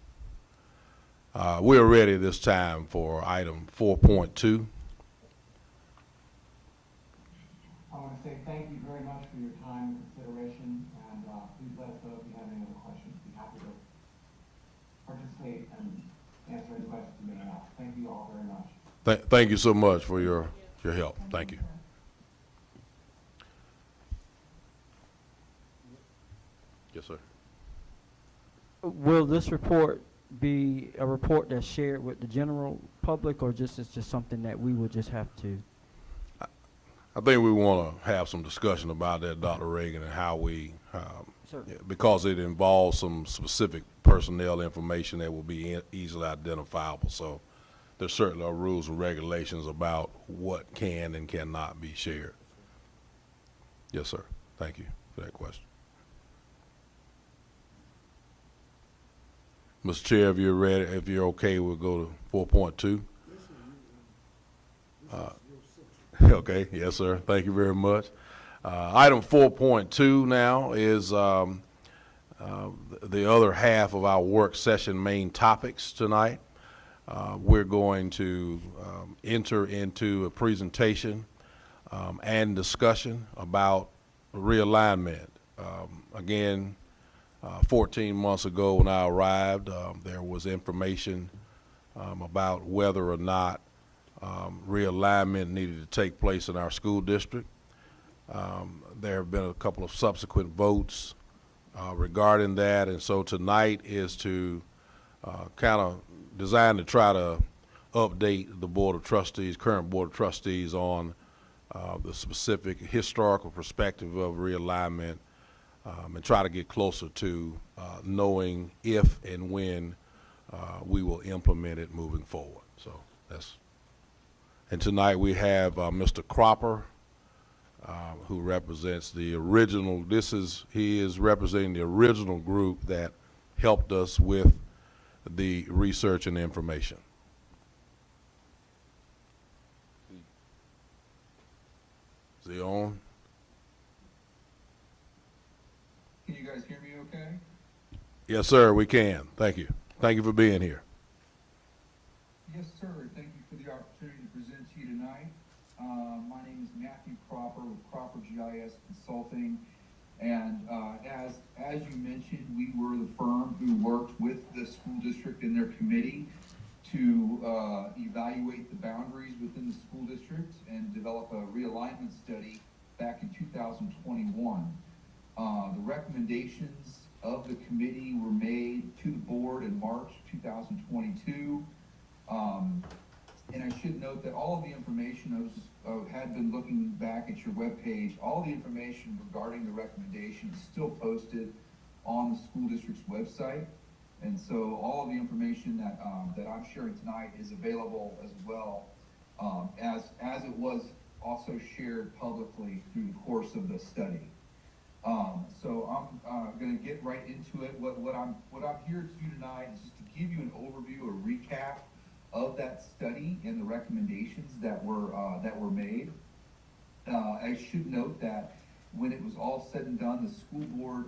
We are ready this time for item 4.2. I want to say thank you very much for your time and consideration, and please let us know if you have any other questions. Be happy to participate and answer any questions you may have. Thank you all very much. Thank you so much for your help. Thank you. Yes, sir. Will this report be a report that's shared with the general public, or it's just something that we would just have to? I think we want to have some discussion about that, Dr. Reagan, and how we, because it involves some specific personnel information that will be easily identifiable. So there certainly are rules and regulations about what can and cannot be shared. Yes, sir. Thank you for that question. Mr. Chair, if you're ready, if you're okay, we'll go to 4.2. Okay, yes, sir. Thank you very much. Item 4.2 now is the other half of our work session main topics tonight. We're going to enter into a presentation and discussion about realignment. Again, 14 months ago when I arrived, there was information about whether or not realignment needed to take place in our school district. There have been a couple of subsequent votes regarding that, and so tonight is to kind of designed to try to update the Board of Trustees, current Board of Trustees, on the specific historical perspective of realignment, and try to get closer to knowing if and when we will implement it moving forward. So that's, and tonight we have Mr. Cropper, who represents the original, he is representing the original group that helped us with the research and information. Is he on? Can you guys hear me okay? Yes, sir, we can. Thank you. Thank you for being here. Yes, sir. Thank you for the opportunity to present to you tonight. My name is Matthew Cropper with Cropper GIS Consulting, And as you mentioned, we were the firm who worked with the school district and their committee to evaluate the boundaries within the school district and develop a realignment study back in 2021. The recommendations of the committee were made to the board in March 2022. And I should note that all of the information had been looking back at your webpage. All the information regarding the recommendation is still posted on the school district's website. And so all of the information that I'm sharing tonight is available as well, as it was also shared publicly through the course of the study. So I'm going to get right into it. What I'm here to do tonight is just to give you an overview, a recap of that study and the recommendations that were made. I should note that when it was all said and done, the school board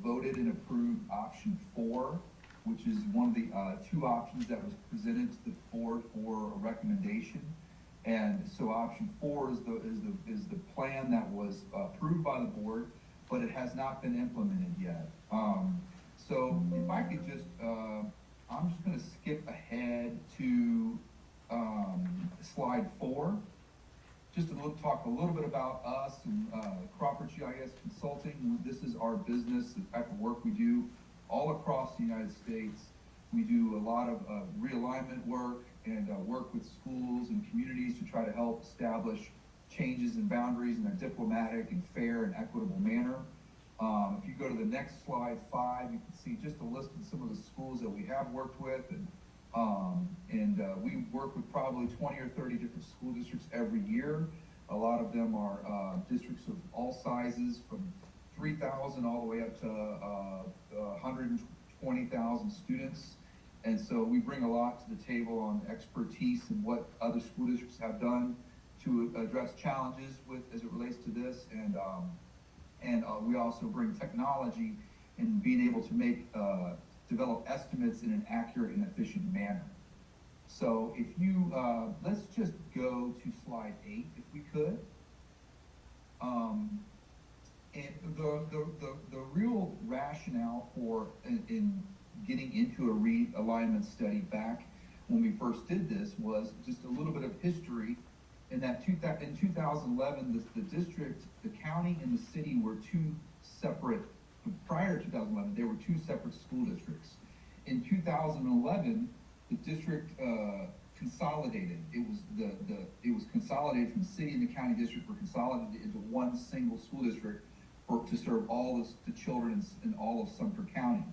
voted and approved option 4, which is one of the 2 options that was presented to the board for a recommendation. And so option 4 is the plan that was approved by the board, but it has not been implemented yet. So if I could just, I'm just going to skip ahead to slide 4, just to talk a little bit about us and Cropper GIS Consulting. This is our business, the type of work we do all across the United States. We do a lot of realignment work and work with schools and communities to try to help establish changes in boundaries in a diplomatic and fair and equitable manner. If you go to the next slide, 5, you can see just a list of some of the schools that we have worked with, and we work with probably 20 or 30 different school districts every year. A lot of them are districts of all sizes, from 3,000 all the way up to 120,000 students. And so we bring a lot to the table on expertise and what other school districts have done to address challenges as it relates to this. And we also bring technology and being able to develop estimates in an accurate and efficient manner. So if you, let's just go to slide 8 if we could. And the real rationale for in getting into a realignment study back when we first did this was just a little bit of history. In 2011, the district, the county, and the city were 2 separate. Prior to 2011, they were 2 separate school districts. In 2011, the district consolidated. It was consolidated from the city and the county district were consolidated into one single school district to serve all the children in all of Sumter County.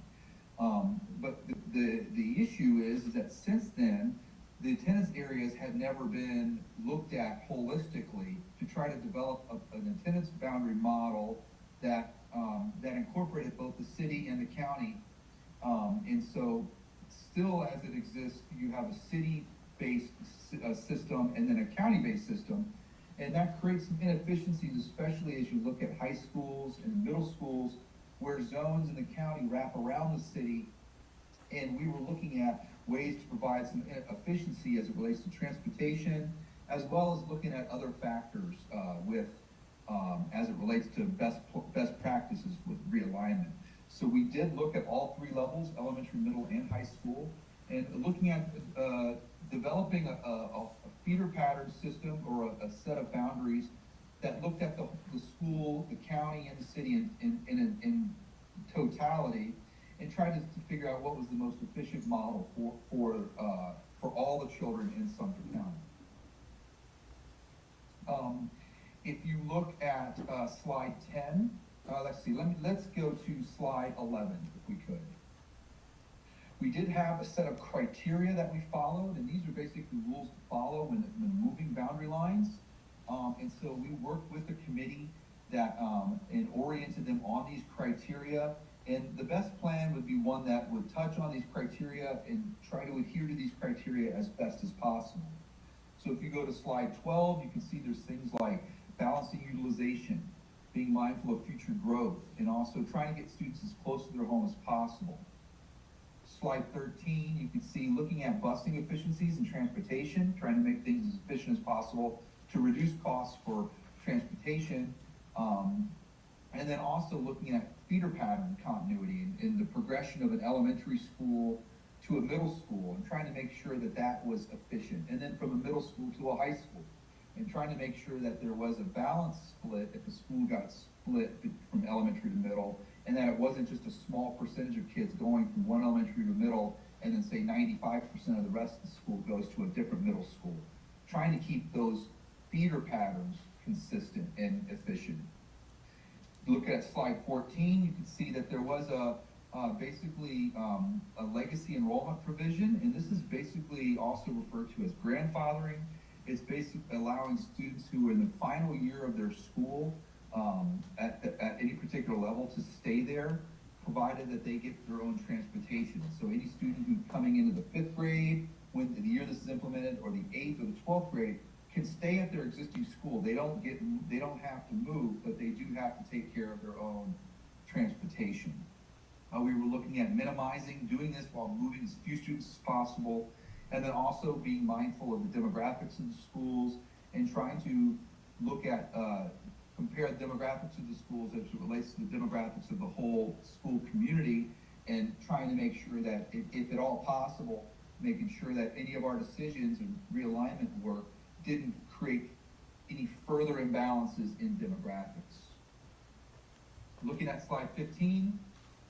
But the issue is that since then, the attendance areas had never been looked at holistically to try to develop an attendance boundary model that incorporated both the city and the county. And so still as it exists, you have a city-based system and then a county-based system. And that creates some inefficiencies, especially as you look at high schools and middle schools where zones in the county wrap around the city. And we were looking at ways to provide some efficiency as it relates to transportation, as well as looking at other factors as it relates to best practices with realignment. So we did look at all 3 levels, elementary, middle, and high school, and looking at developing a feeder pattern system or a set of boundaries that looked at the school, the county, and the city in totality, and tried to figure out what was the most efficient model for all the children in Sumter County. If you look at slide 10, let's go to slide 11 if we could. We did have a set of criteria that we followed, and these are basically rules to follow when moving boundary lines. And so we worked with the committee and oriented them on these criteria. And the best plan would be one that would touch on these criteria and try to adhere to these criteria as best as possible. So if you go to slide 12, you can see there's things like balancing utilization, being mindful of future growth, and also trying to get students as close to their home as possible. Slide 13, you can see looking at busing efficiencies and transportation, trying to make things as efficient as possible to reduce costs for transportation. And then also looking at feeder pattern continuity in the progression of an elementary school to a middle school and trying to make sure that that was efficient. And then from a middle school to a high school and trying to make sure that there was a balanced split if a school got split from elementary to middle, and that it wasn't just a small percentage of kids going from one elementary to middle and then say 95% of the rest of the school goes to a different middle school. Trying to keep those feeder patterns consistent and efficient. Look at slide 14, you can see that there was basically a legacy enrollment provision, and this is basically also referred to as grandfathering. It's basically allowing students who are in the final year of their school at any particular level to stay there, provided that they get their own transportation. So any student who's coming into the 5th grade, when the year this is implemented, or the 8th or the 12th grade, can stay at their existing school. They don't have to move, but they do have to take care of their own transportation. We were looking at minimizing, doing this while moving as few students as possible, and then also being mindful of the demographics of the schools and trying to look at, compare the demographics of the schools as it relates to the demographics of the whole school community, and trying to make sure that, if at all possible, making sure that any of our decisions and realignment work didn't create any further imbalances in demographics. Looking at slide 15,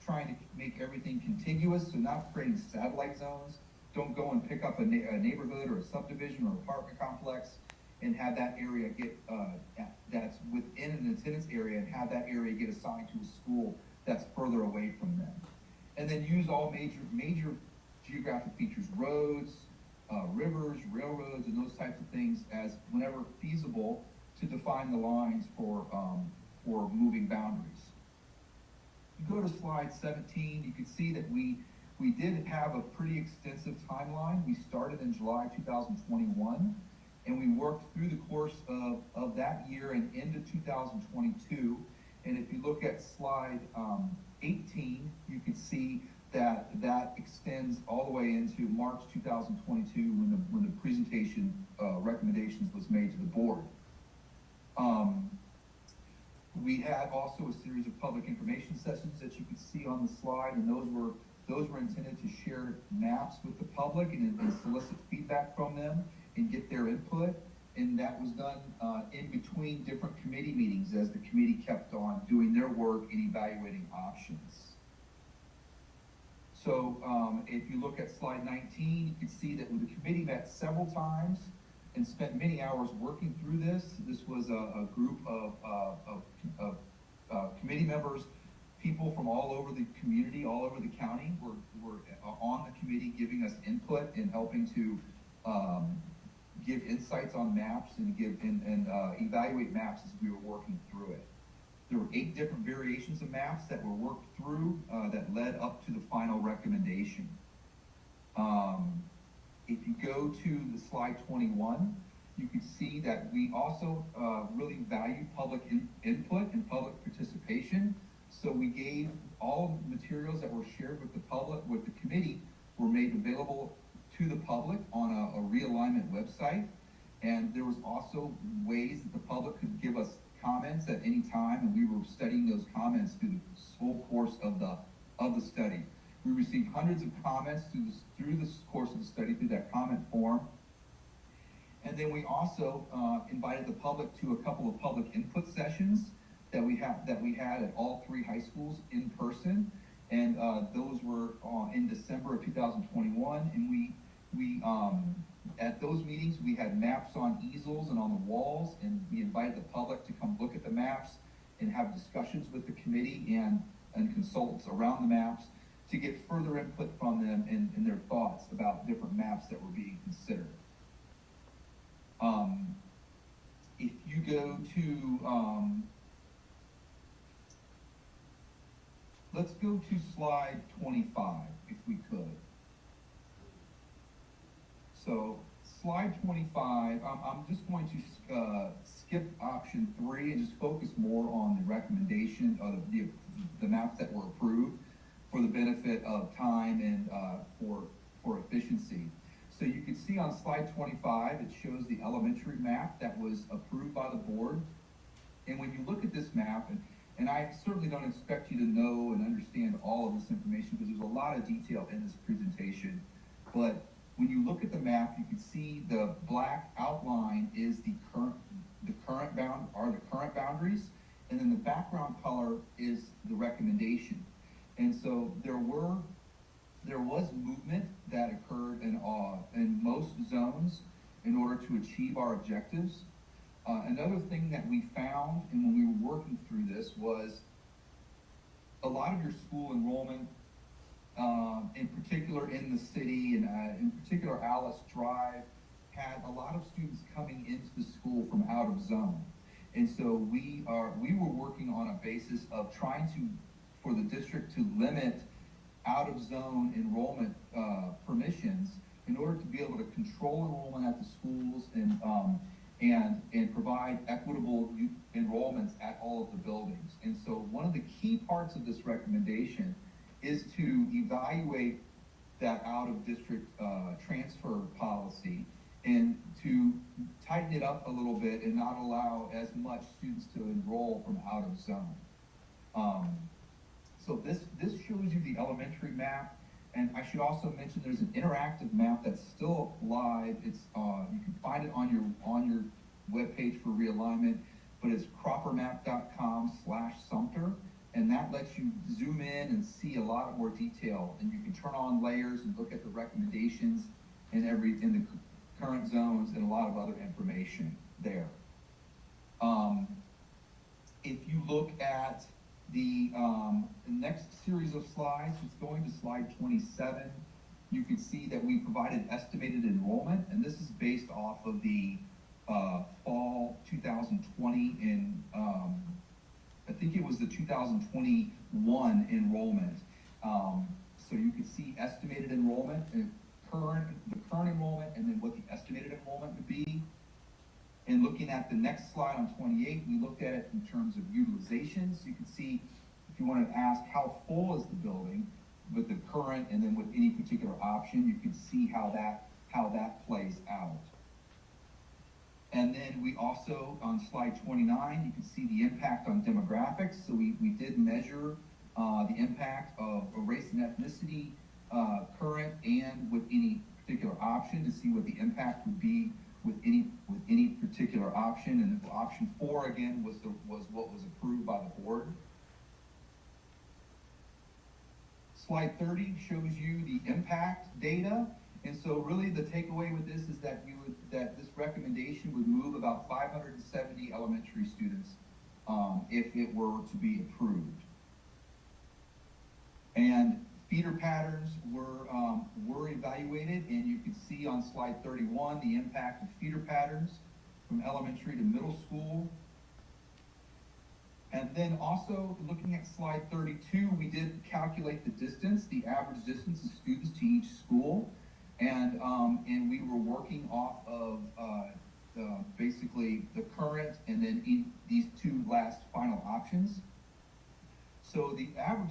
trying to make everything contiguous, so not creating satellite zones. Don't go and pick up a neighborhood or a subdivision or apartment complex and have that area get, that's within an attendance area, and have that area get assigned to a school that's further away from them. And then use all major geographic features, roads, rivers, railroads, and those types of things as whenever feasible to define the lines for moving boundaries. You go to slide 17, you can see that we did have a pretty extensive timeline. We started in July 2021, and we worked through the course of that year and into 2022. And if you look at slide 18, you can see that extends all the way into March 2022 when the presentation recommendations was made to the board. We had also a series of public information sessions that you can see on the slide, and those were intended to share maps with the public and solicit feedback from them and get their input. And that was done in between different committee meetings as the committee kept on doing their work and evaluating options. So if you look at slide 19, you can see that the committee met several times and spent many hours working through this. This was a group of committee members, people from all over the community, all over the county were on the committee giving us input and helping to give insights on maps and evaluate maps as we were working through it. There were 8 different variations of maps that were worked through that led up to the final recommendation. If you go to the slide 21, you can see that we also really value public input and public participation. So we gave all the materials that were shared with the public, with the committee, were made available to the public on a realignment website. And there was also ways that the public could give us comments at any time, and we were studying those comments through the whole course of the study. We received hundreds of comments through this course of the study through that comment form. And then we also invited the public to a couple of public input sessions that we had at all 3 high schools in person, and those were in December of 2021. And we at those meetings we had maps on easels and on the walls, and we invited the public to come look at the maps and have discussions with the committee and consultants around the maps to get further input from them and their thoughts about different maps that were being considered. If you go to, let's go to slide 25, if we could. So slide 25, I'm just going to skip option 3 and just focus more on the recommendation of the maps that were approved for the benefit of time and for efficiency. So you can see on slide 25, it shows the elementary map that was approved by the board. And when you look at this map, And I certainly don't expect you to know and understand all of this information because there's a lot of detail in this presentation. But when you look at the map, you can see the black outline is the current boundaries, and then the background color is the recommendation. And so there was movement that occurred in most zones in order to achieve our objectives. Another thing that we found, and when we were working through this, was a lot of your school enrollment, in particular in the city, and in particular Alice Drive, had a lot of students coming into the school from out of zone. And so we were working on a basis of trying for the district to limit out of zone enrollment permissions in order to be able to control enrollment at the schools and provide equitable enrollments at all of the buildings. And so one of the key parts of this recommendation is to evaluate that out of district transfer policy and to tighten it up a little bit and not allow as much students to enroll from out of zone. So this shows you the elementary map, and I should also mention there's an interactive map that's still live. It's you can find it on your webpage for realignment, but it's croppermap.com/Sumter, and that lets you zoom in and see a lot more detail, and you can turn on layers and look at the recommendations in the current zones and a lot of other information there. If you look at the next series of slides, just going to slide 27, you can see that we provided estimated enrollment, and this is based off of the fall 2020 and I think it was the 2021 enrollment. So you can see estimated enrollment and the current enrollment, and then what the estimated enrollment would be. And looking at the next slide on 28, we looked at it in terms of utilization. So you can see, if you wanted to ask how full is the building with the current and then with any particular option, you can see how that plays out. And then we also, on slide 29, you can see the impact on demographics. So we did measure the impact of race and ethnicity, current and with any particular option, to see what the impact would be with any particular option. And option 4 again was what was approved by the board. Slide 30 shows you the impact data. And so really the takeaway with this is that this recommendation would move about 570 elementary students if it were to be approved. And feeder patterns were evaluated, and you can see on slide 31 the impact of feeder patterns from elementary to middle school. And then also looking at slide 32, we did calculate the distance, the average distance of students to each school. And we were working off of basically the current and then these two last final options. So the average,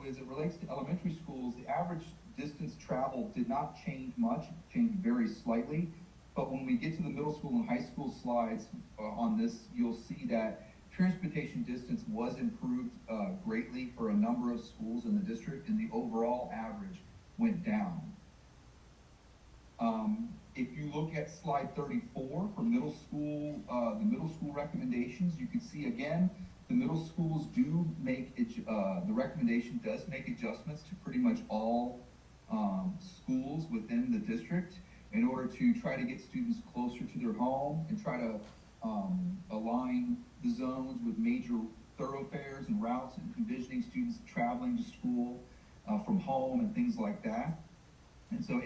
as it relates to elementary schools, the average distance traveled did not change much, it changed very slightly. But when we get to the middle school and high school slides on this, you'll see that transportation distance was improved greatly for a number of schools in the district, and the overall average went down. If you look at slide 34 for middle school, the middle school recommendations, you can see again, the middle schools do make it, the recommendation does make adjustments to pretty much all schools within the district in order to try to get students closer to their home and try to align the zones with major thoroughfares and routes and envisioning students traveling to school from home and things like that. And so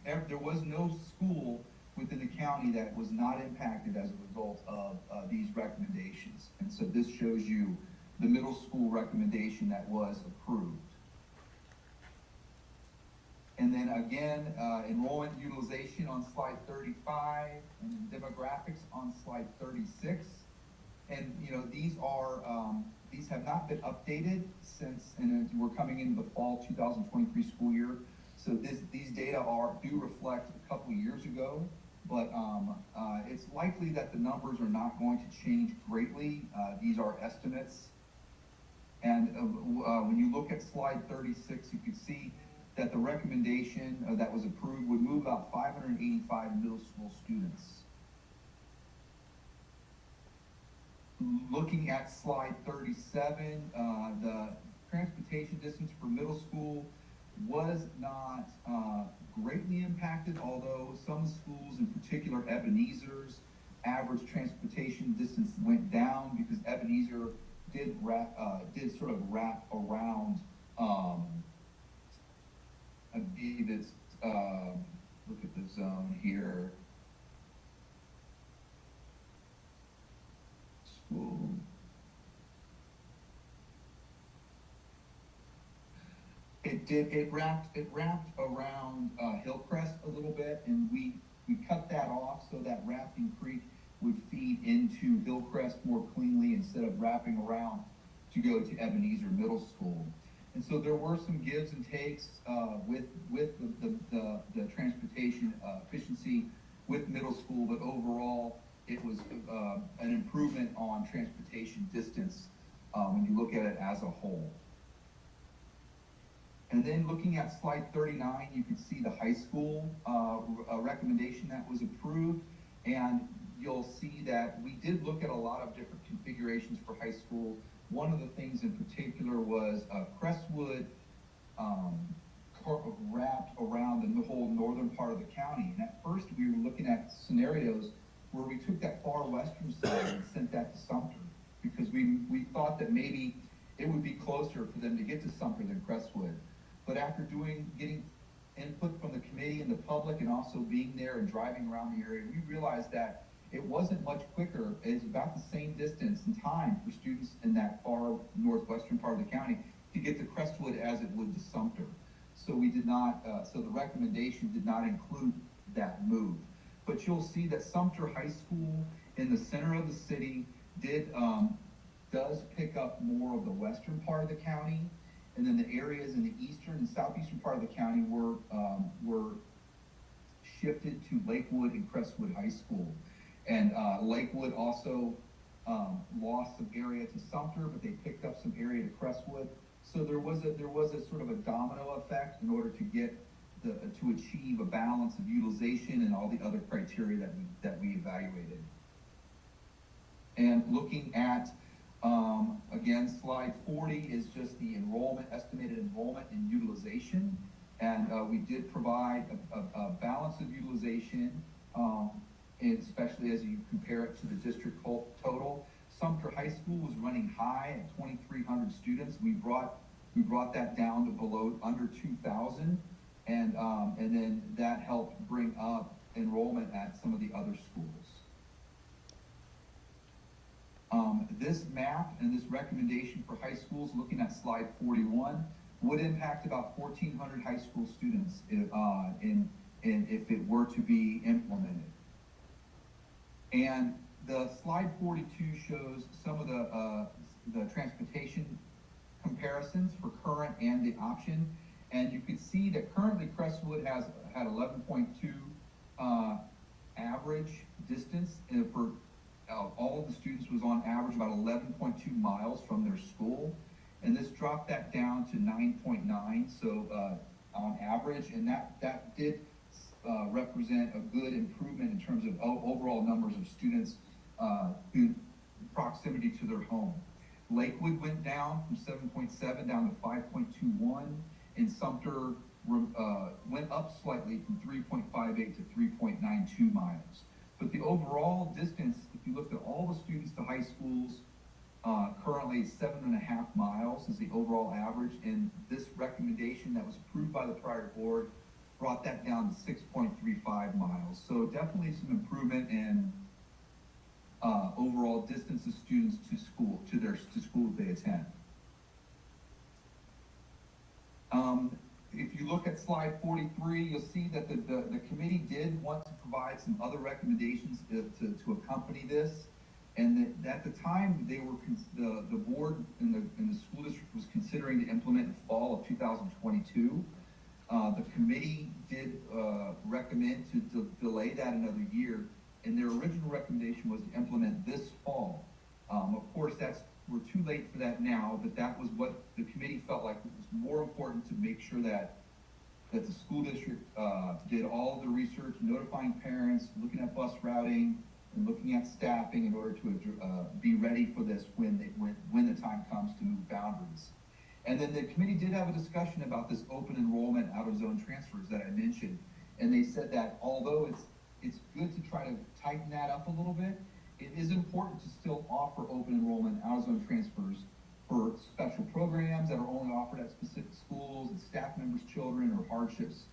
there was no school within the county that was not impacted as a result of these recommendations. And so this shows you the middle school recommendation that was approved. And then again, enrollment utilization on slide 35, and then demographics on slide 36. And these have not been updated since, and we're coming into the fall 2023 school year. So these data do reflect a couple of years ago, but it's likely that the numbers are not going to change greatly. These are estimates, And when you look at slide 36, you can see that the recommendation that was approved would move about 585 middle school students. Looking at slide 37, the transportation distance for middle school was not greatly impacted, although some schools, in particular Ebenezer's, average transportation distance went down because Ebenezer did sort of wrap around, I believe it's, look at the zone here. School. It wrapped around Hillcrest a little bit, and we cut that off so that Rafting Creek would feed into Hillcrest more cleanly instead of wrapping around to go to Ebenezer Middle School. And so there were some gives and takes with the transportation efficiency with middle school, but overall it was an improvement on transportation distance when you look at it as a whole. And then looking at slide 39, you can see the high school recommendation that was approved, and you'll see that we did look at a lot of different configurations for high school. One of the things in particular was Crestwood wrapped around the whole northern part of the county. And at first we were looking at scenarios where we took that far western side and sent that to Sumter, because we thought that maybe it would be closer for them to get to Sumter than Crestwood. But after getting input from the committee and the public, and also being there and driving around the area, we realized that it wasn't much quicker. It's about the same distance and time for students in that far northwestern part of the county to get to Crestwood as it would to Sumter. So we did not, so the recommendation did not include that move. But you'll see that Sumter High School in the center of the city does pick up more of the western part of the county. And then the areas in the eastern and southeastern part of the county were shifted to Lakewood and Crestwood High School. And Lakewood also lost some area to Sumter, but they picked up some area to Crestwood. So there was a sort of a domino effect in order to get to achieve a balance of utilization and all the other criteria that we evaluated. And looking at again, slide 40 is just the estimated enrollment and utilization. And we did provide a balance of utilization, and especially as you compare it to the district total. Sumter High School was running high at 2,300 students. We brought that down to under 2,000, and then that helped bring up enrollment at some of the other schools. This map and this recommendation for high schools, looking at slide 41, would impact about 1,400 high school students if it were to be implemented. And the slide 42 shows some of the transportation comparisons for current and the option. And you can see that currently Crestwood had 11.2 average distance for all of the students was on average about 11.2 miles from their school, and this dropped that down to 9.9, so on average, and that did represent a good improvement in terms of overall numbers of students in proximity to their home. Lakewood went down from 7.7 down to 5.21, and Sumter went up slightly from 3.58 to 3.92 miles. But the overall distance, if you looked at all the students to high schools, currently 7.5 miles is the overall average, and this recommendation that was approved by the prior board brought that down to 6.35 miles. So definitely some improvement in overall distance of students to school, to schools they attend. If you look at slide 43, you'll see that the committee did want to provide some other recommendations to accompany this. And that at the time, the board and the school district was considering to implement in fall of 2022. The committee did recommend to delay that another year, and their original recommendation was to implement this fall. Of course, that's we're too late for that now, but that was what the committee felt like it was more important to make sure that the school district did all of the research, notifying parents, looking at bus routing, and looking at staffing in order to be ready for this when the time comes to move boundaries. And then the committee did have a discussion about this open enrollment out-of-zone transfers that I mentioned, and they said that although it's good to try to tighten that up a little bit, it is important to still offer open enrollment out-of-zone transfers for special programs that are only offered at specific schools, and staff members' children, or hardships.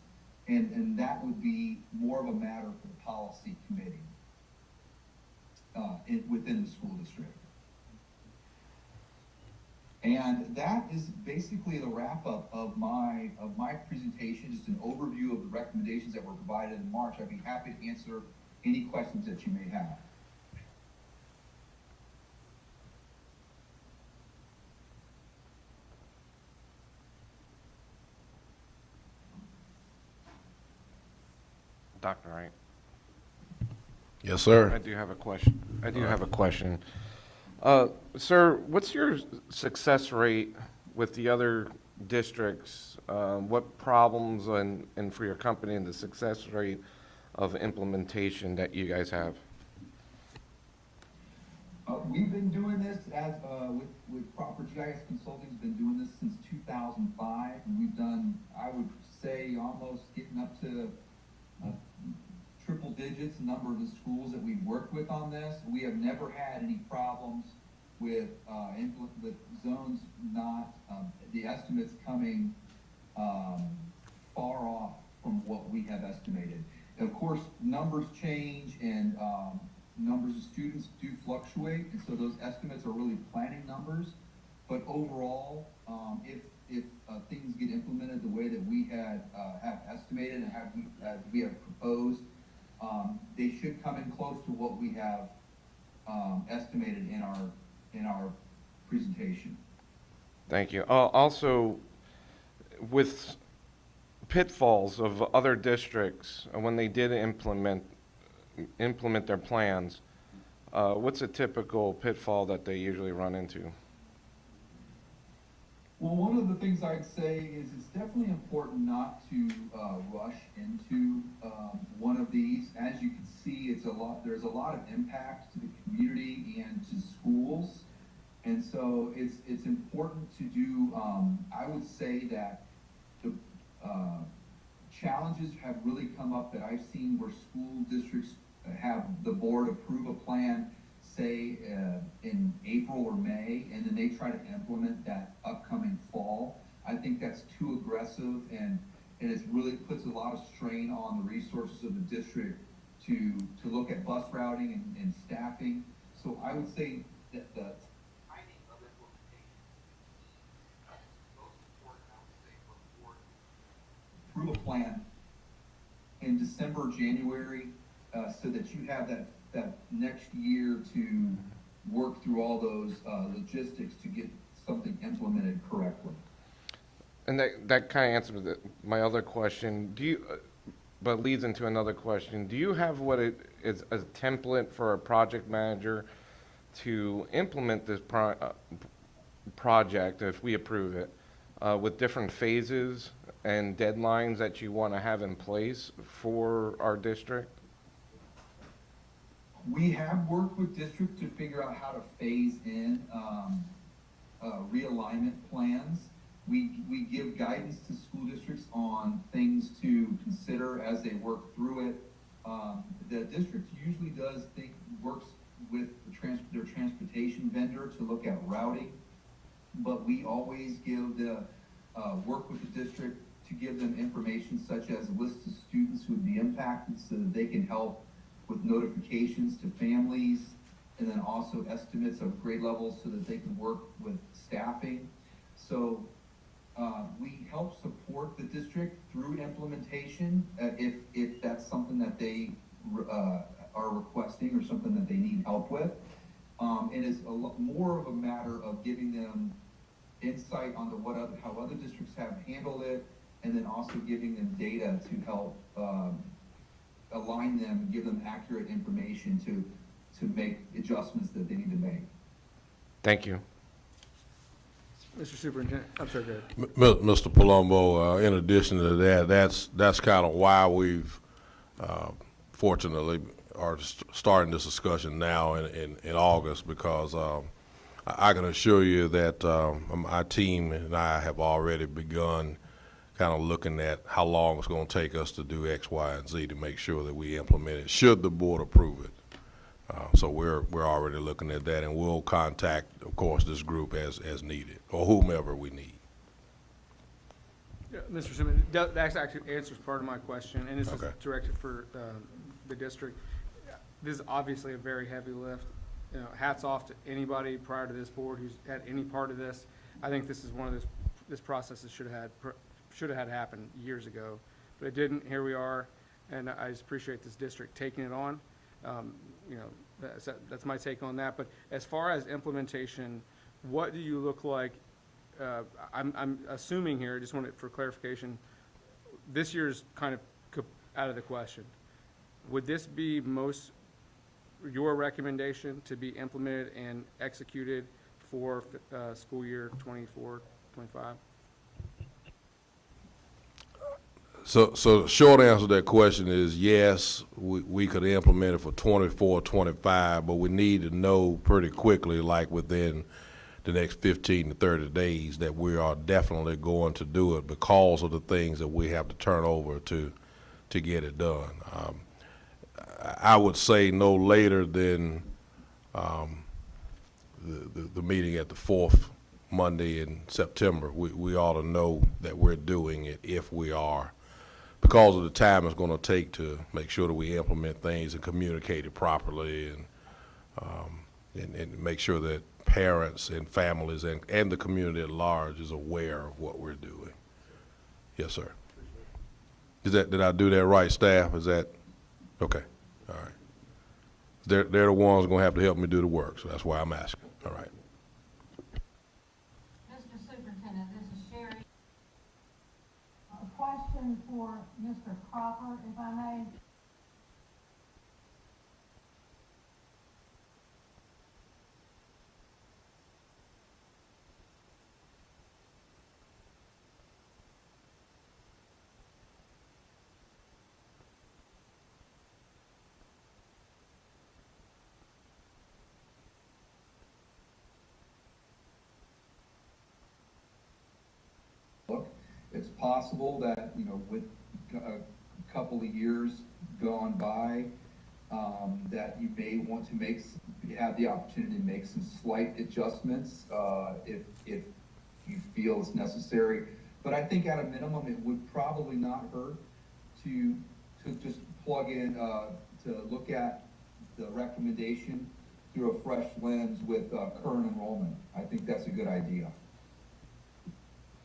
And that would be more of a matter for the policy committee within the school district. And that is basically the wrap-up of my presentation, just an overview of the recommendations that were provided in March. I'd be happy to answer any questions that you may have. Dr. Wright? Yes, sir. I do have a question. Sir, what's your success rate with the other districts? What problems and for your company and the success rate of implementation that you guys have? We've been doing this with Proper GIS Consulting's been doing this since 2005, and we've done, I would say, almost getting up to triple digits number of the schools that we've worked with on this. We have never had any problems with zones not, the estimates coming far off from what we have estimated. Of course, numbers change and numbers of students do fluctuate, and so those estimates are really planning numbers. But overall, if things get implemented the way that we have estimated and we have proposed, they should come in close to what we have estimated in our presentation. Thank you. Also, with pitfalls of other districts, when they did implement their plans, what's a typical pitfall that they usually run into? Well, one of the things I'd say is it's definitely important not to rush into one of these. As you can see, there's a lot of impact to the community and to schools. And so it's important to do, I would say that the challenges have really come up that I've seen where school districts have the board approve a plan, say in April or May, and then they try to implement that upcoming fall. I think that's too aggressive, and it really puts a lot of strain on the resources of the district to look at bus routing and staffing. So I would say that the timing of implementation is most important, I would say, for the board to approve a plan in December, January, so that you have that next year to work through all those logistics to get something implemented correctly. And that kind of answers my other question. But leads into another question. Do you have what it is a template for a project manager to implement this project, if we approve it, with different phases and deadlines that you want to have in place for our district? We have worked with districts to figure out how to phase in realignment plans. We give guidance to school districts on things to consider as they work through it. The district usually works with their transportation vendor to look at routing, but we always work with the district to give them information such as lists of students who would be impacted so that they can help with notifications to families, and then also estimates of grade levels so that they can work with staffing. So we help support the district through implementation if that's something that they are requesting or something that they need help with. And it's a lot more of a matter of giving them insight onto how other districts have handled it, and then also giving them data to help align them and give them accurate information to make adjustments that they need to make. Thank you. Mr. Superintendent, I'm sorry, go ahead. Mr. Palumbo, in addition to that, that's kind of why we've fortunately are starting this discussion now in August, because I can assure you that my team and I have already begun kind of looking at how long it's going to take us to do X, Y, and Z to make sure that we implement it, should the board approve it. So we're already looking at that, and we'll contact, of course, this group as needed, or whomever we need. Yeah, Mr. Superintendent, that actually answers part of my question, and this is Okay. directed for the district. This is obviously a very heavy lift. You know, hats off to anybody prior to this board who's had any part of this. I think this is one of this process that should have had happen years ago, but it didn't. Here we are, and I just appreciate this district taking it on. You know, that's my take on that. But as far as implementation, what do you look like? I'm assuming here, I just wanted for clarification, this year's kind of out of the question. Would this be your recommendation to be implemented and executed for school year 24, 25? So the short answer to that question is yes, we could implement it for 24, 25, but we need to know pretty quickly, like within the next 15 to 30 days, that we are definitely going to do it because of the things that we have to turn over to get it done. I would say no later than the meeting at the fourth Monday in September. We ought to know that we're doing it if we are, because of the time it's going to take to make sure that we implement things and communicate it properly, and make sure that parents and families and the community at large is aware of what we're doing. Yes, sir. Did I do that right, staff? Is that okay? All right. They're the ones going to have to help me do the work, so that's why I'm asking. All right. Mr. Superintendent, this is Sherry. A question for Mr. Cropper, if I may. It's possible that, you know, with a couple of years gone by, that you may want to have the opportunity to make some slight adjustments, if you feel it's necessary. But I think at a minimum, it would probably not hurt to just plug in, to look at the recommendation through a fresh lens with current enrollment. I think that's a good idea.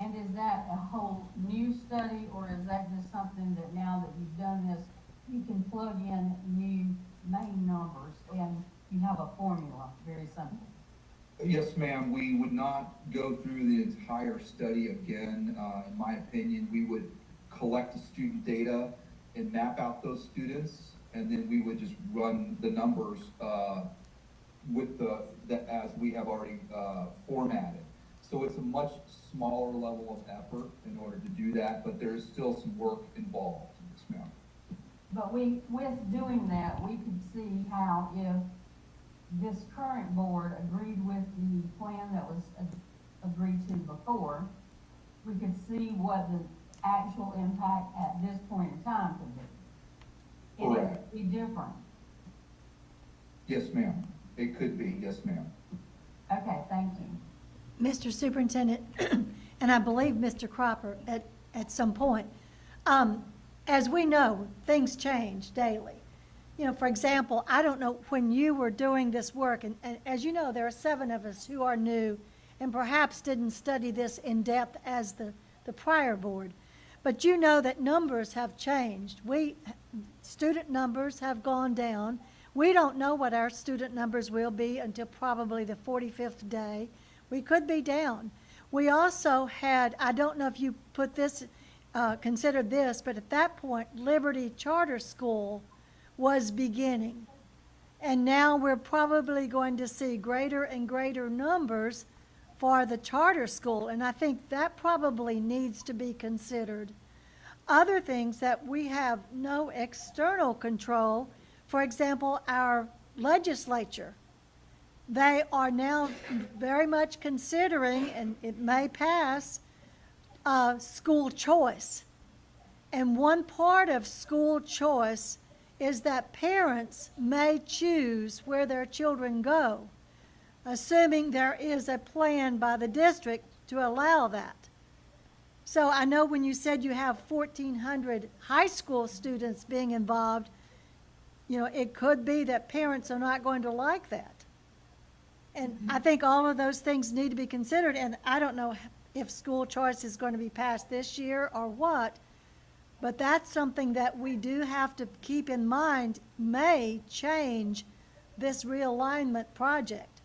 And is that a whole new study, or is that just something that now that you've done this, you can plug in new main numbers and you have a formula, very simple? Yes, ma'am. We would not go through the entire study again. In my opinion, we would collect the student data and map out those students, and then we would just run the numbers with as we have already formatted. So it's a much smaller level of effort in order to do that, but there is still some work involved. Yes, ma'am. But with doing that, we could see how if this current board agreed with the plan that was agreed to before, we could see what the actual impact at this point in time could be. And it Correct. would be different. Yes, ma'am. It could be. Yes, ma'am. Okay, thank you. Mr. Superintendent, and I believe Mr. Cropper at some point, as we know, things change daily. You know, for example, I don't know when you were doing this work, and as you know, there are 7 of us who are new and perhaps didn't study this in depth as the prior board. But you know that numbers have changed. Student numbers have gone down. We don't know what our student numbers will be until probably the 45th day. We could be down. We also had, I don't know if you put this, considered this, but at that point, Liberty Charter School was beginning. And now we're probably going to see greater and greater numbers for the charter school, and I think that probably needs to be considered. Other things that we have no external control, for example, our legislature. They are now very much considering, and it may pass, school choice. And one part of school choice is that parents may choose where their children go, assuming there is a plan by the district to allow that. So I know when you said you have 1,400 high school students being involved, you know, it could be that parents are not going to like that. And I think all of those things need to be considered, and I don't know if school choice is going to be passed this year or what, but that's something that we do have to keep in mind may change this realignment project.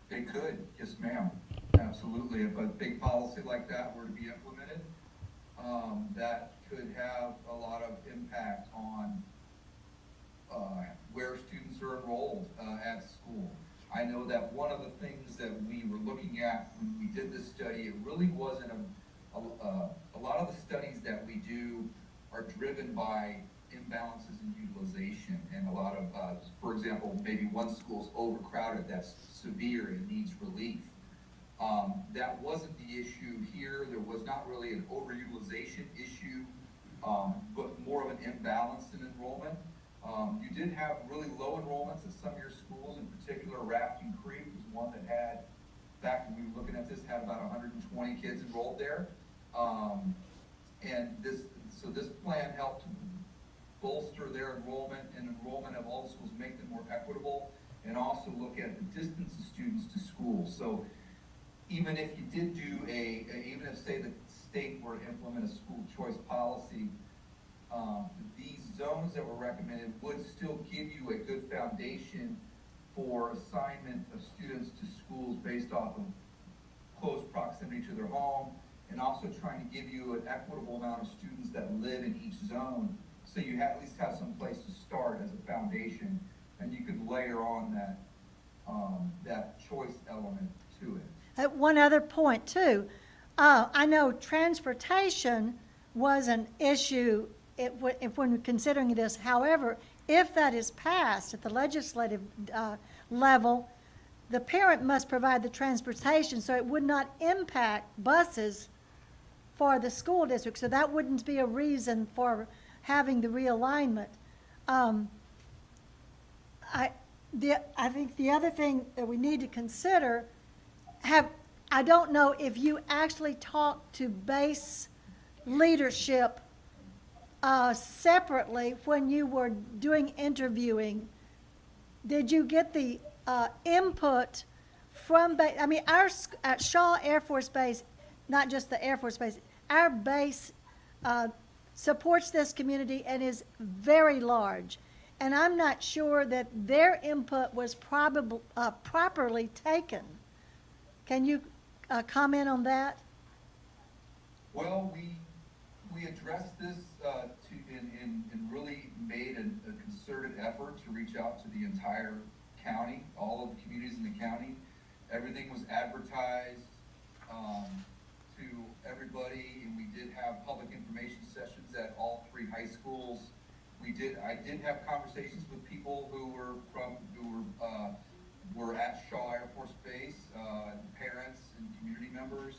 They could, yes ma'am, absolutely. If a big policy like that were to be implemented, that could have a lot of impact on where students are enrolled at school. I know that one of the things that we were looking at when we did this study, it really wasn't a lot of the studies that we do are driven by imbalances in utilization, and a lot of, for example, maybe one school's overcrowded, that's severe and needs relief. That wasn't the issue here. There was not really an overutilization issue, but more of an imbalance in enrollment. You did have really low enrollments at some of your schools, in particular Rafting Creek was one that had, back when we were looking at this, had about 120 kids enrolled there. And this plan helped to bolster their enrollment and enrollment of all the schools, make them more equitable, and also look at the distance of students to school. So even if you did do even if say the state were to implement a school choice policy, these zones that were recommended would still give you a good foundation for assignment of students to schools based off of close proximity to their home, and also trying to give you an equitable amount of students that live in each zone, so you at least have some place to start as a foundation, and you could layer on that choice element to it. One other point too, I know transportation was an issue when considering this. However, if that is passed at the legislative level, the parent must provide the transportation, so it would not impact buses for the school district. So that wouldn't be a reason for having the realignment. I think the other thing that we need to consider, I don't know if you actually talked to base leadership separately when you were doing interviewing. Did you get the input from at Shaw Air Force Base, not just the Air Force Base, our base supports this community and is very large. And I'm not sure that their input was properly taken. Can you comment on that? Well, we addressed this and really made a concerted effort to reach out to the entire county, all of the communities in the county. Everything was advertised to everybody, and we did have public information sessions at all 3 high schools. I did have conversations with people who were at Shaw Air Force Base, parents and community members.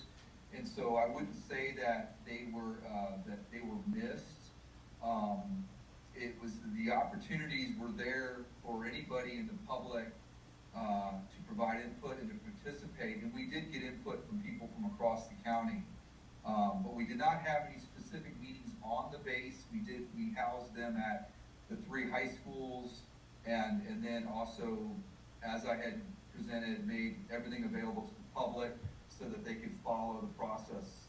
And so I wouldn't say that they were missed. It was, the opportunities were there for anybody in the public to provide input and to participate. And we did get input from people from across the county. But we did not have any specific meetings on the base. We housed them at the 3 high schools, and then also, as I had presented, made everything available to the public so that they could follow the process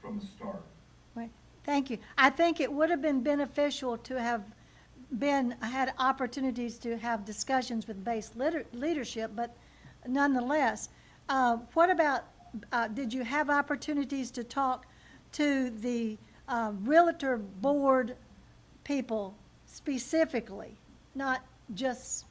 from the start. Right. Thank you. I think it would have been beneficial to have had opportunities to have discussions with base leadership, but nonetheless, what about, did you have opportunities to talk to the realtor board people specifically, not just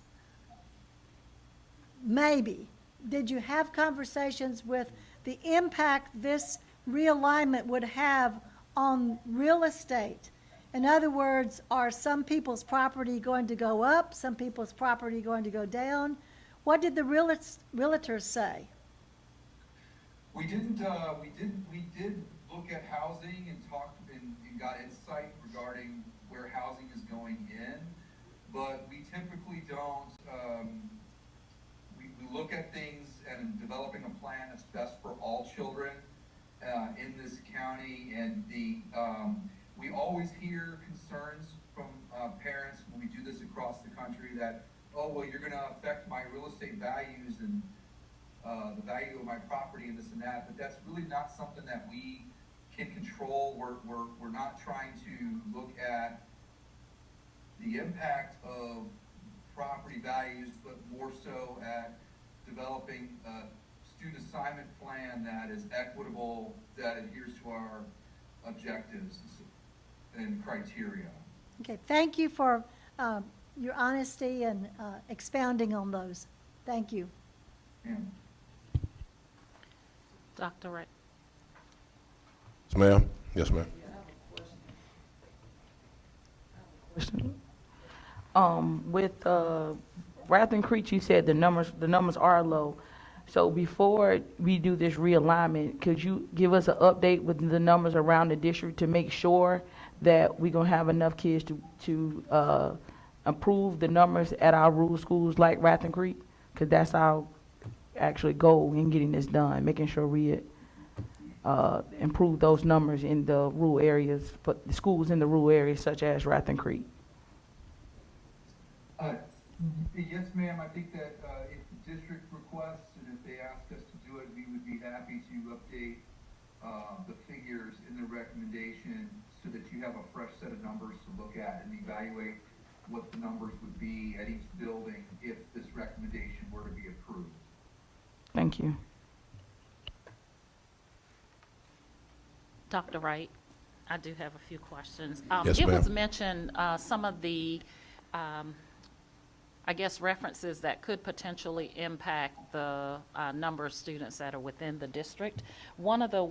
maybe, did you have conversations with the impact this realignment would have on real estate? In other words, are some people's property going to go up, some people's property going to go down? What did the realtors say? We did look at housing and talked and got insight regarding where housing is going in, but we typically don't, we look at things and developing a plan that's best for all children, in this county, and we always hear concerns from, parents when we do this across the country that, oh, well, you're gonna affect my real estate values and the value of my property and this and that, but that's really not something that we can control. We're not trying to look at the impact of property values, but more so at developing a student assignment plan that is equitable, that adheres to our objectives and criteria. Okay, thank you for your honesty and expounding on those. Thank you. Yeah. Dr. Wright? Yes, ma'am. Yes, ma'am. With Rathen Creek, you said the numbers are low. So before we do this realignment, could you give us an update with the numbers around the district to make sure that we're gonna have enough kids to improve the numbers at our rural schools like Rathen Creek? Because that's our actually goal in getting this done, making sure we improve those numbers in the rural areas, but the schools in the rural areas such as Rathen Creek. Yes, ma'am, I think that if the district requests and if they ask us to do it, we would be happy to update the figures in the recommendation so that you have a fresh set of numbers to look at and evaluate what the numbers would be at each building if this recommendation were to be approved. Thank you. Dr. Wright, I do have a few questions. Yes, it was ma'am. mentioned some of the, I guess, references that could potentially impact the number of students that are within the district. One of the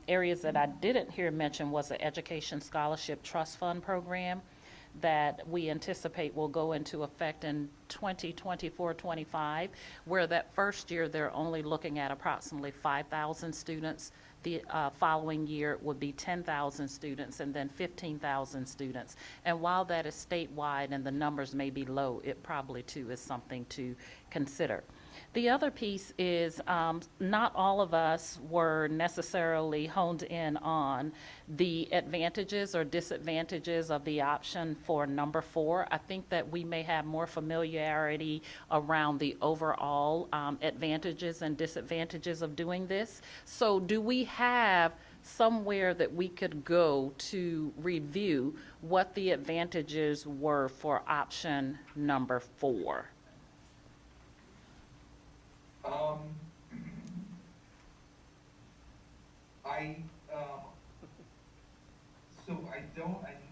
areas that I didn't hear mentioned was the Education Scholarship Trust Fund program that we anticipate will go into effect in 2024-25, where that first year they're only looking at approximately 5,000 students. The following year would be 10,000 students and then 15,000 students. And while that is statewide and the numbers may be low, it probably too is something to consider. The other piece is not all of us were necessarily honed in on the advantages or disadvantages of the option for number 4. I think that we may have more familiarity around the overall advantages and disadvantages of doing this. So do we have somewhere that we could go to review what the advantages were for option number 4?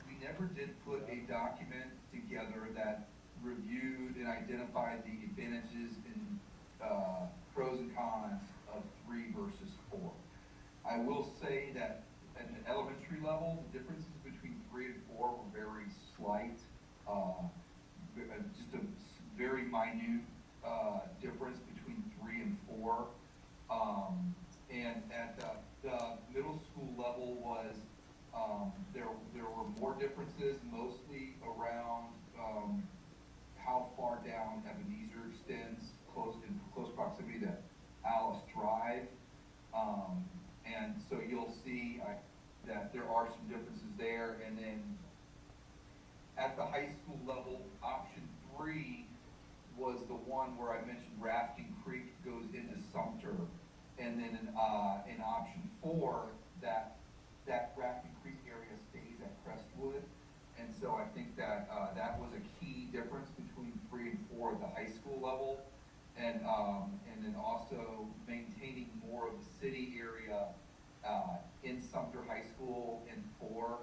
We never did put a document together that reviewed and identified the advantages and pros and cons of 3 versus 4. I will say that at the elementary level, the differences between 3 and 4 were very slight, just a very minute difference between 3 and 4. And at the middle school level was there were more differences, mostly around how far down Ebenezer extends, in close proximity to Alice Drive. And so you'll see that there are some differences there. And then at the high school level, option 3 was the one where I mentioned Rafting Creek goes into Sumter. And then in option 4, that Rafting Creek area stays at Crestwood. And so I think that that was a key difference between 3 and 4 at the high school level. And then also maintaining more of the city area in Sumter High School in 4,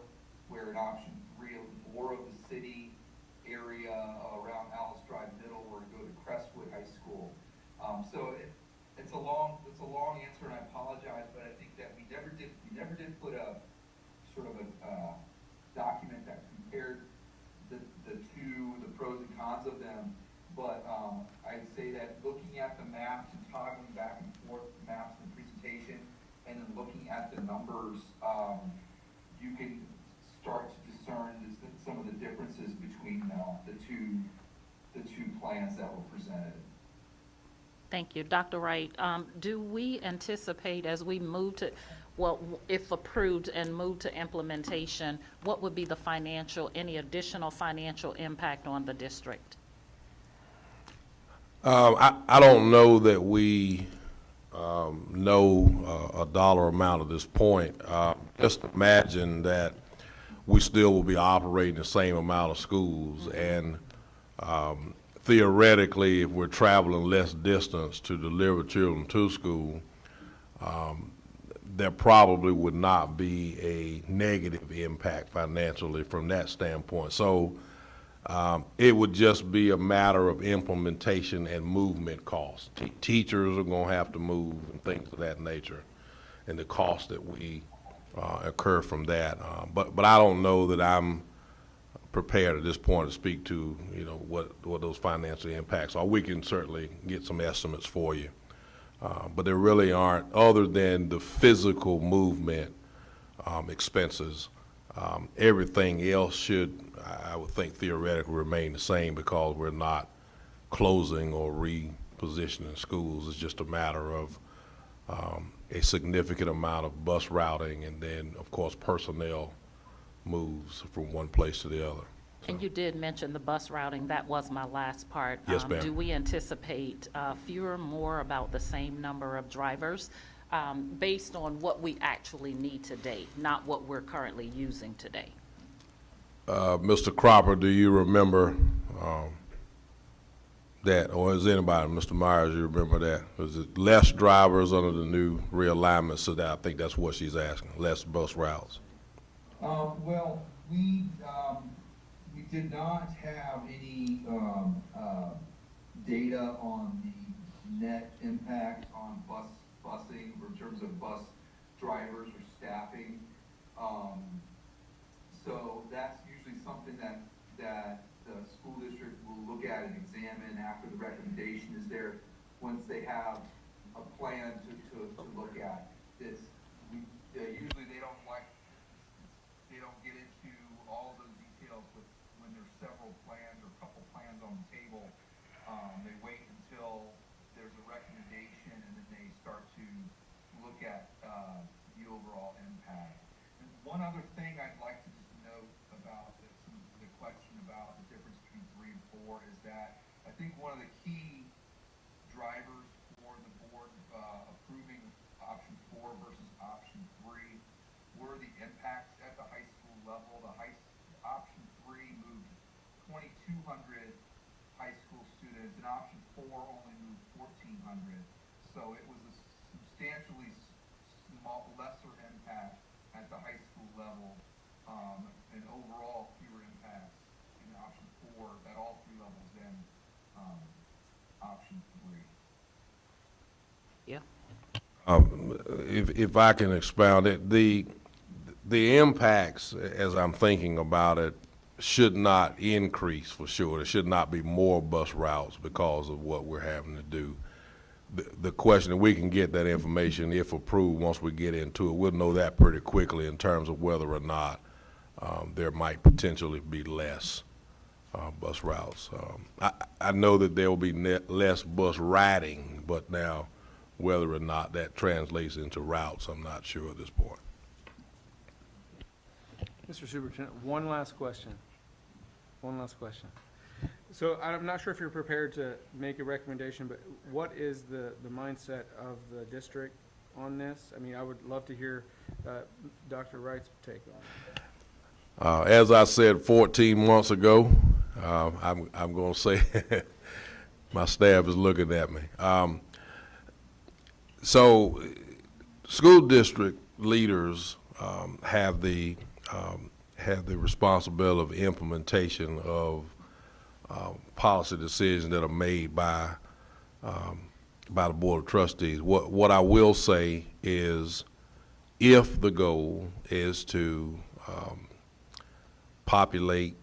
where in option 3, more of the city area around Alice Drive Middle were to go to Crestwood High School. It's a long answer, and I apologize, but I think that we never did put a sort of a document that compared the two, the pros and cons of them. But I'd say that looking at the maps and toggling back and forth maps in the presentation, and then looking at the numbers, you can start to discern some of the differences between the two plans that were presented. Thank you. Dr. Wright, do we anticipate as we move to, well, if approved and move to implementation, what would be the any additional financial impact on the district? I don't know that we know a dollar amount at this point. Just imagine that we still will be operating the same amount of schools, and theoretically, if we're traveling less distance to deliver children to school, there probably would not be a negative impact financially from that standpoint. So it would just be a matter of implementation and movement costs. Teachers are going to have to move and things of that nature, and the cost that we incur from that. But I don't know that I'm prepared at this point to speak to, what those financial impacts are. We can certainly get some estimates for you. But there really aren't, other than the physical movement expenses, everything else should, I would think, theoretically remain the same, because we're not closing or repositioning schools. It's just a matter of a significant amount of bus routing, and then, of course, personnel moves from one place to the other. And you did mention the bus routing. That was my last part. Yes, ma'am. Do we anticipate fewer, more, about the same number of drivers based on what we actually need today, not what we're currently using today? Mr. Cropper, do you remember that, or is anybody, Mr. Myers, you remember that? Was it less drivers under the new realignment? So that, I think that's what she's asking, less bus routes. Well, we did not have any data on the net impact on busing, or in terms of bus drivers or staffing. So that's usually something that the school district will look at and examine after the recommendation is there, once they have a plan to look at this. Usually they don't get into all those details when there's several plans or a couple plans on the table. They wait until there's a recommendation, and then they start to look at the overall impact. And one other thing I'd like to just note about the question about the difference between 3 and 4 is that I think one of the key drivers for the board approving option 4 versus option 3 were the impacts at the high school level. Option 3 moved 2,200 high school students, and option 4 only moved 1,400. So it was a substantially lesser impact at the high school level, and overall fewer impacts in option 4 at all 3 levels than option 3. Yeah. If I can expound it, the impacts, as I'm thinking about it, should not increase for sure. There should not be more bus routes because of what we're having to do. The question, and we can get that information if approved once we get into it. We'll know that pretty quickly in terms of whether or not there might potentially be less bus routes. I know that there will be less bus riding, but now whether or not that translates into routes, I'm not sure at this point. Mr. Superintendent, one last question. So I'm not sure if you're prepared to make a recommendation, but what is the mindset of the district on this? I mean, I would love to hear Dr. Wright's take on it. As I said 14 months ago, I'm going to say my staff is looking at me. So school district leaders have the responsibility of implementation of policy decisions that are made by by the Board of Trustees. What I will say is, if the goal is to populate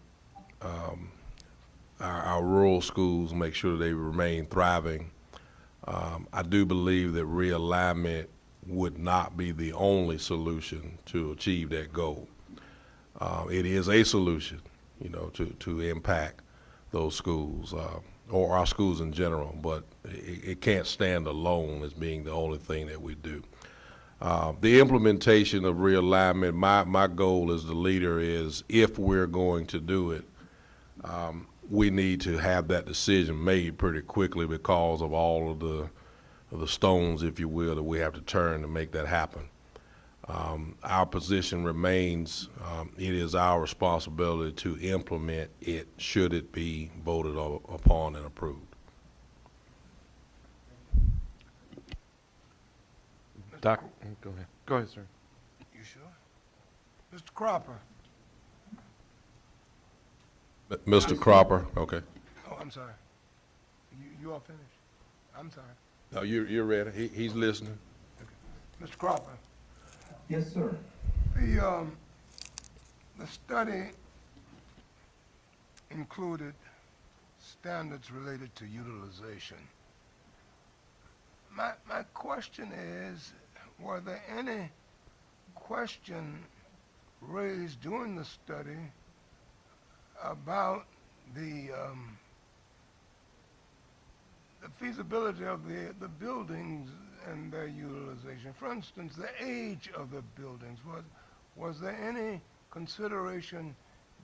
our rural schools, make sure they remain thriving, I do believe that realignment would not be the only solution to achieve that goal. It is a solution, you know, to impact those schools, or our schools in general, but it can't stand alone as being the only thing that we do. The implementation of realignment, my goal as the leader is, if we're going to do it, we need to have that decision made pretty quickly because of all of the stones, if you will, that we have to turn to make that happen. Our position remains, it is our responsibility to implement it should it be voted upon and approved. Doc, go ahead. Go ahead, sir. You sure? Mr. Cropper? Mr. Cropper, okay. Oh, I'm sorry. You all finished? I'm sorry. No, you're ready. He's listening. Mr. Cropper, Yes, sir. the study included standards related to utilization. My question is, were there any question raised during the study about the feasibility of the buildings and their utilization? For instance, the age of the buildings. Was there any consideration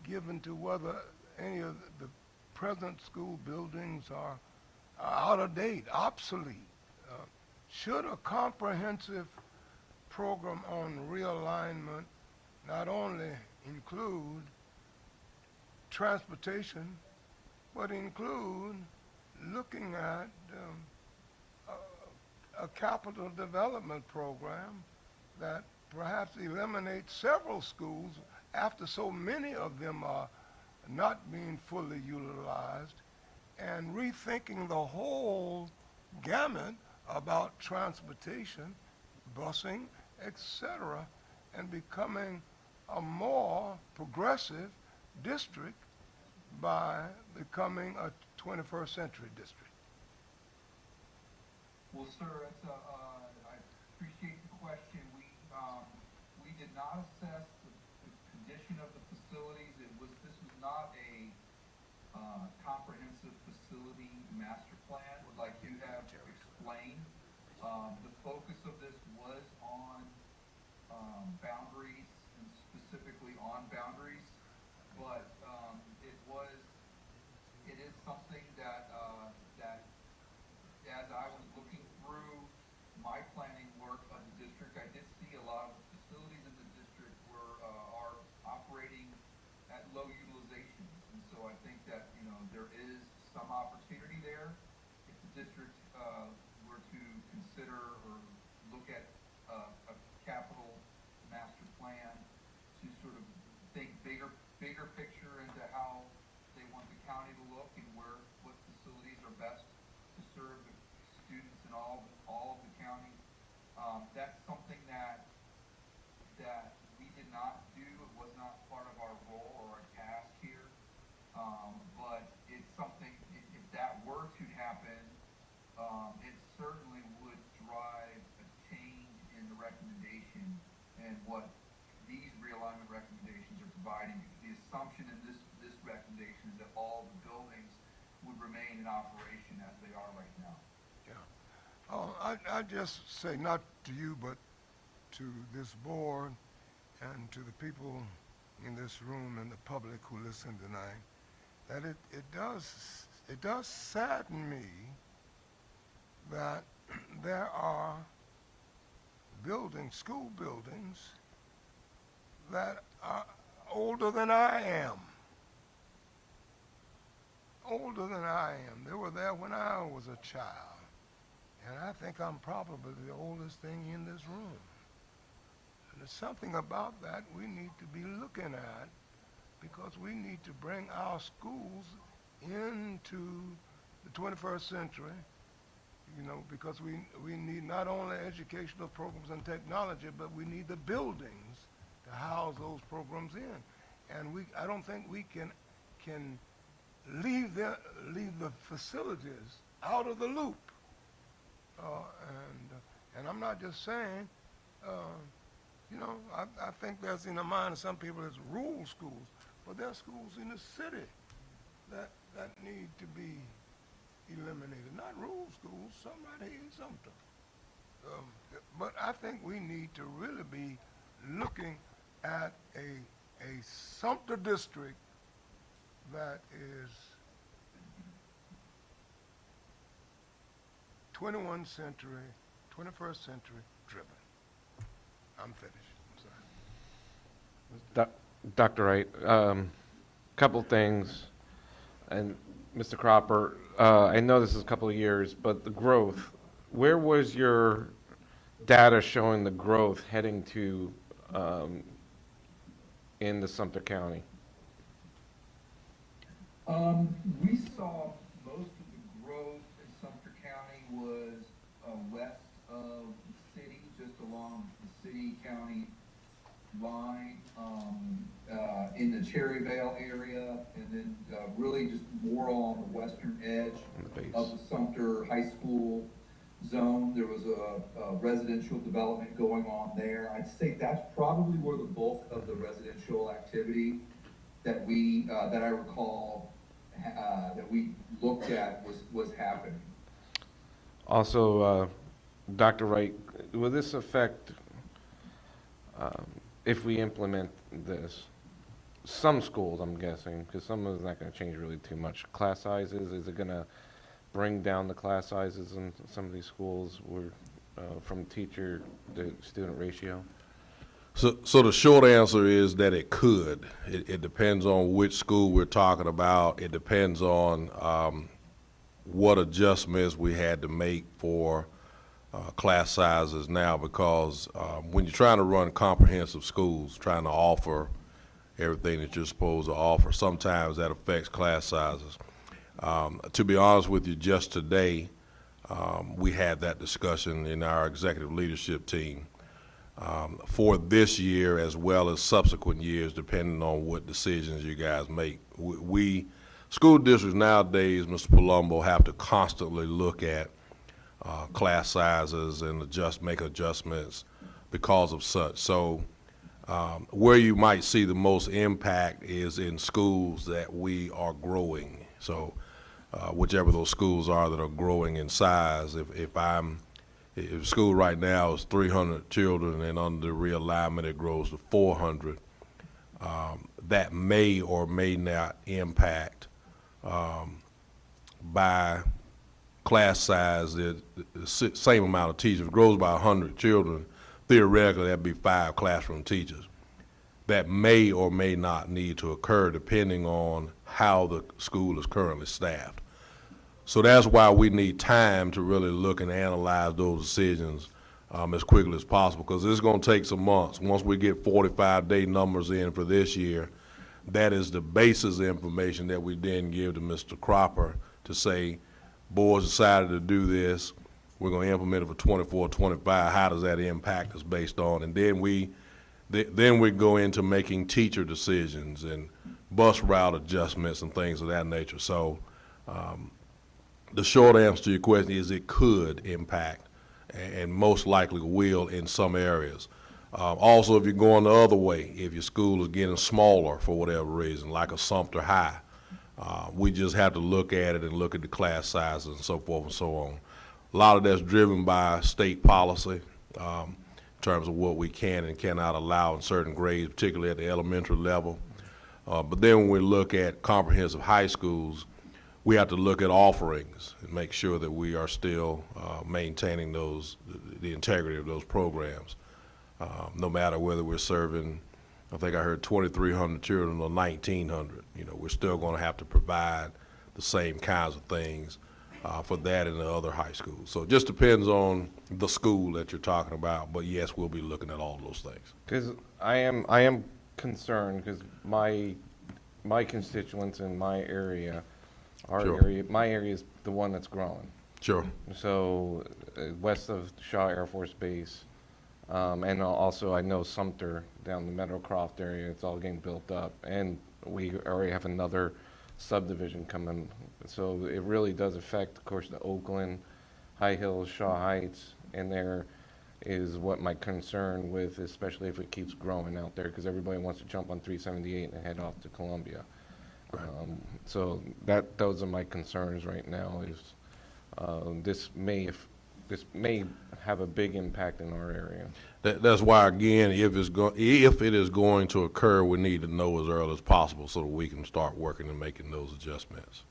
given to whether any of the present school buildings are out of date, obsolete? Should a comprehensive program on realignment not only include transportation, but include looking at a capital development program that perhaps eliminates several schools after so many of them are not being fully utilized, and rethinking the whole gamut about transportation, busing, etc., and becoming a more progressive district by becoming a 21st century district? Well, sir, I appreciate the question. We did not assess the condition of the facilities. This was not a comprehensive facility master plan, like you have explained. The focus of this was on boundaries, and specifically on boundaries, but it is something that as I was looking through my planning work of the district, I did see a lot of the facilities in the district are operating at low utilizations, and so I think that, you know, there is some opportunity there if the district were to consider or look at a capital master plan to sort of think bigger picture into how they want the county to look and what facilities are best to serve the students in all of the county. That's something that we did not do. It was not part of our role or our task here. But it's something, if that were to happen, it certainly would drive a change in the recommendation and what these realignment recommendations are providing. The assumption in this recommendation is that all the buildings would remain in operation as they are right now. Yeah. Oh, I just say, not to you, but to this board and to the people in this room and the public who listen tonight, that it does sadden me that there are school buildings that are older than I am. Older than I am. They were there when I was a child. And I think I'm probably the oldest thing in this room. And there's something about that we need to be looking at, because we need to bring our schools into the 21st century you know, because we need not only educational programs and technology, but we need the buildings to house those programs in. And I don't think we can leave the facilities out of the loop. And I'm not just saying, you know, I think there's in the mind of some people it's rural schools, but there are schools in the city that need to be eliminated. Not rural schools, somebody in something. But I think we need to really be looking at a Sumter district that is 21st century driven. I'm finished. I'm sorry. Dr. Wright, couple things, and Mr. Cropper, I know this is a couple of years, but the growth, where was your data showing the growth heading to in the Sumter County? We saw most of the growth in Sumter County was west of the city, just along the city-county line, in the Cherryvale area, and then really just more on the western edge of the Sumter High School zone. There was a residential development going on there. I'd say that's probably where the bulk of the residential activity that that I recall that we looked at was happening. Also, Dr. Wright, will this affect, if we implement this, some schools, I'm guessing, because some of it's not going to change really too much. Class sizes, is it going to bring down the class sizes in some of these schools where, from teacher to student ratio? So the short answer is that it could. It depends on which school we're talking about. It depends on what adjustments we had to make for class sizes now, because when you're trying to run comprehensive schools, trying to offer everything that you're supposed to offer, sometimes that affects class sizes. To be honest with you, just today, we had that discussion in our executive leadership team for this year as well as subsequent years, depending on what decisions you guys make. We school districts nowadays, Mr. Palumbo, have to constantly look at class sizes and make adjustments because of such. So where you might see the most impact is in schools that we are growing. So whichever those schools are that are growing in size, if school right now is 300 children and under the realignment it grows to 400, that may or may not impact by class size the same amount of teachers. If it grows by 100 children, theoretically that'd be 5 classroom teachers. That may or may not need to occur depending on how the school is currently staffed. So that's why we need time to really look and analyze those decisions as quickly as possible, because it's going to take some months. Once we get 45-day numbers in for this year, that is the basis information that we then give to Mr. Cropper to say, boards decided to do this, we're going to implement it for 24, 25, how does that impact us based on, and then we go into making teacher decisions and bus route adjustments and things of that nature. So the short answer to your question is it could impact, and most likely will in some areas. Also, if you're going the other way, if your school is getting smaller for whatever reason, like a Sumter High, we just have to look at it and look at the class sizes and so forth and so on. A lot of that's driven by state policy in terms of what we can and cannot allow in certain grades, particularly at the elementary level. But then when we look at comprehensive high schools, we have to look at offerings and make sure that we are still maintaining the integrity of those programs. No matter whether we're serving, I think I heard 2,300 children or 1,900, we're still going to have to provide the same kinds of things for that and the other high schools. So it just depends on the school that you're talking about, but yes, we'll be looking at all those things. Because I am concerned, because my constituents in my area, Sure. my area is the one that's growing. Sure. So, west of Shaw Air Force Base, and also I know Sumter down the Meadowcroft area, it's all getting built up. And we already have another subdivision coming. So it really does affect, of course, the Oakland, High Hills, Shaw Heights, and there is what my concern with, especially if it keeps growing out there, because everybody wants to jump on 378 and head off to Columbia. So those are my concerns right now. Is this may have a big impact in our area. That's why, again, if it is going to occur, we need to know as early as possible so that we can start working and making those adjustments.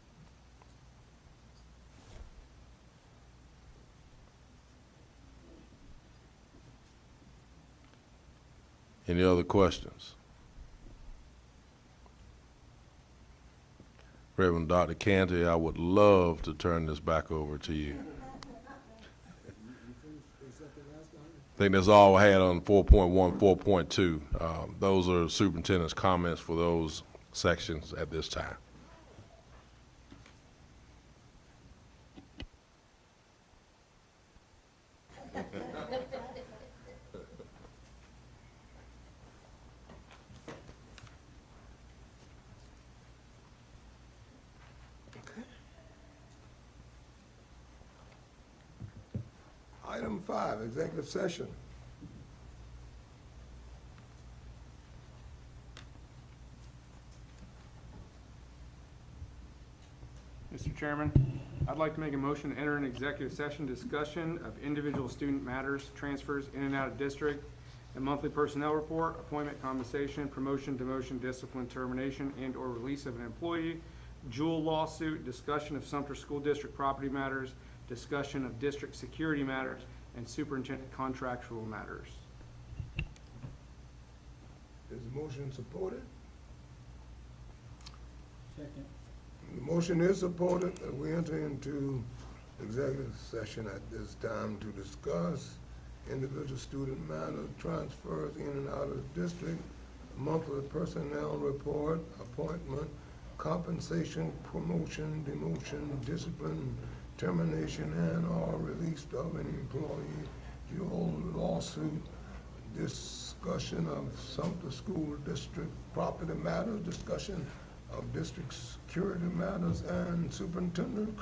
Any other questions? Reverend Dr. Canty, I would love to turn this back over to you. I think that's all I had on 4.1, 4.2. Those are superintendent's comments for those sections at this time. Item 5, executive session. Mr. Chairman, I'd like to make a motion to enter an executive session discussion of individual student matters, transfers in and out of district, a monthly personnel report, appointment compensation, promotion, demotion, discipline, termination, and/or release of an employee, Jewel lawsuit, discussion of Sumter School District property matters, discussion of district security matters, and superintendent contractual matters. Is the motion supported? Second. The motion is supported that we enter into executive session at this time to discuss individual student matters, transfers in and out of the district, monthly personnel report, appointment, compensation, promotion, demotion, discipline, termination, and/or release of an employee, Jewel lawsuit, discussion of Sumter School District property matters, discussion of district security matters, and superintendent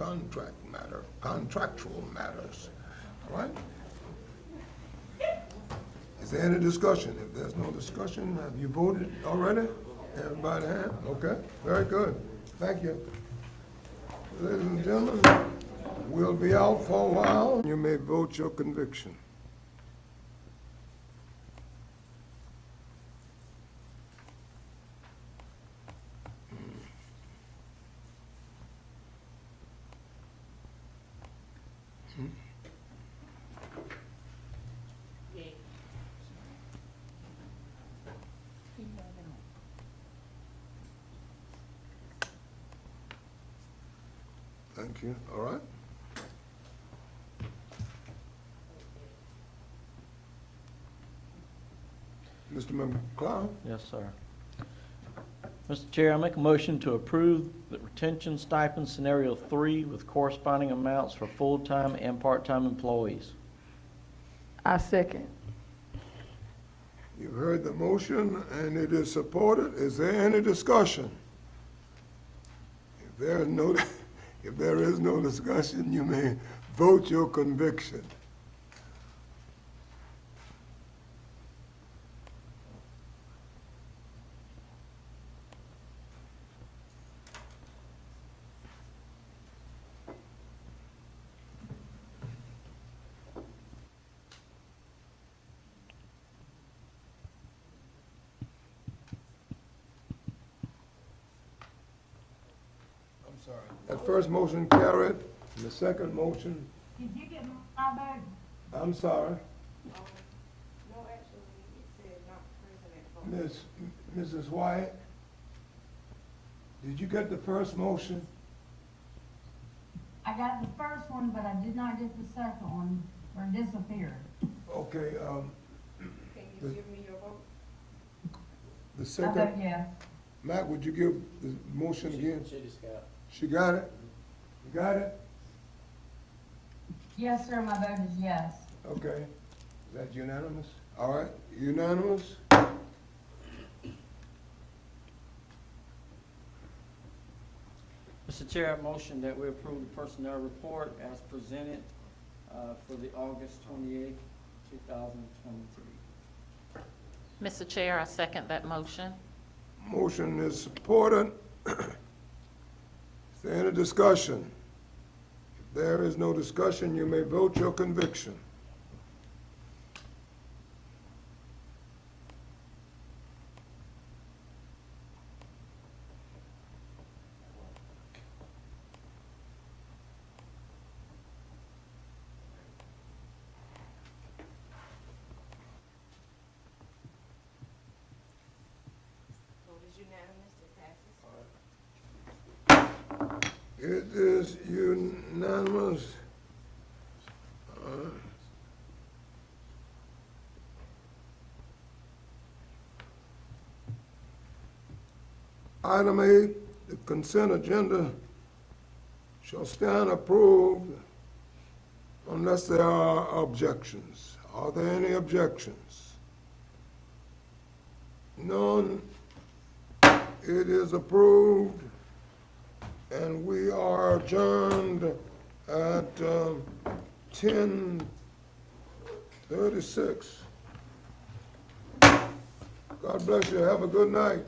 contractual matters. All right? Is there any discussion? If there's no discussion, have you voted already? Everybody have? Okay, very good. Thank you. Ladies and gentlemen, we'll be out for a while. You may vote your conviction. Thank you. All right. Mr. McCloud? Yes, sir. Mr. Chair, I make a motion to approve the retention stipend scenario 3 with corresponding amounts for full-time and part-time employees. I second. You've heard the motion and it is supported. Is there any discussion? If there is no discussion, you may vote your conviction. That first motion carried, and the second motion, Did you get my vote? I'm sorry, No, actually, it said not present at vote. Mrs. White, did you get the first motion? I got the first one, but I did not get the second one, or it disappeared. Okay, Can you give me your vote? the I second, vote yes. Matt, would you give the motion again? She just got. She got it? You got it? Yes, sir, my vote is yes. Okay, is that unanimous? All right, unanimous? Mr. Chair, I motion that we approve the personnel report as presented for the August 28th, 2023. Mr. Chair, I second that motion. Motion is supported. Is there any discussion? If there is no discussion, you may vote your conviction. Vote is unanimous, it passes. It is unanimous. Item 8, the consent agenda shall stand approved unless there are objections. Are there any objections? None. It is approved, and we are adjourned at 10:36. God bless you. Have a good night.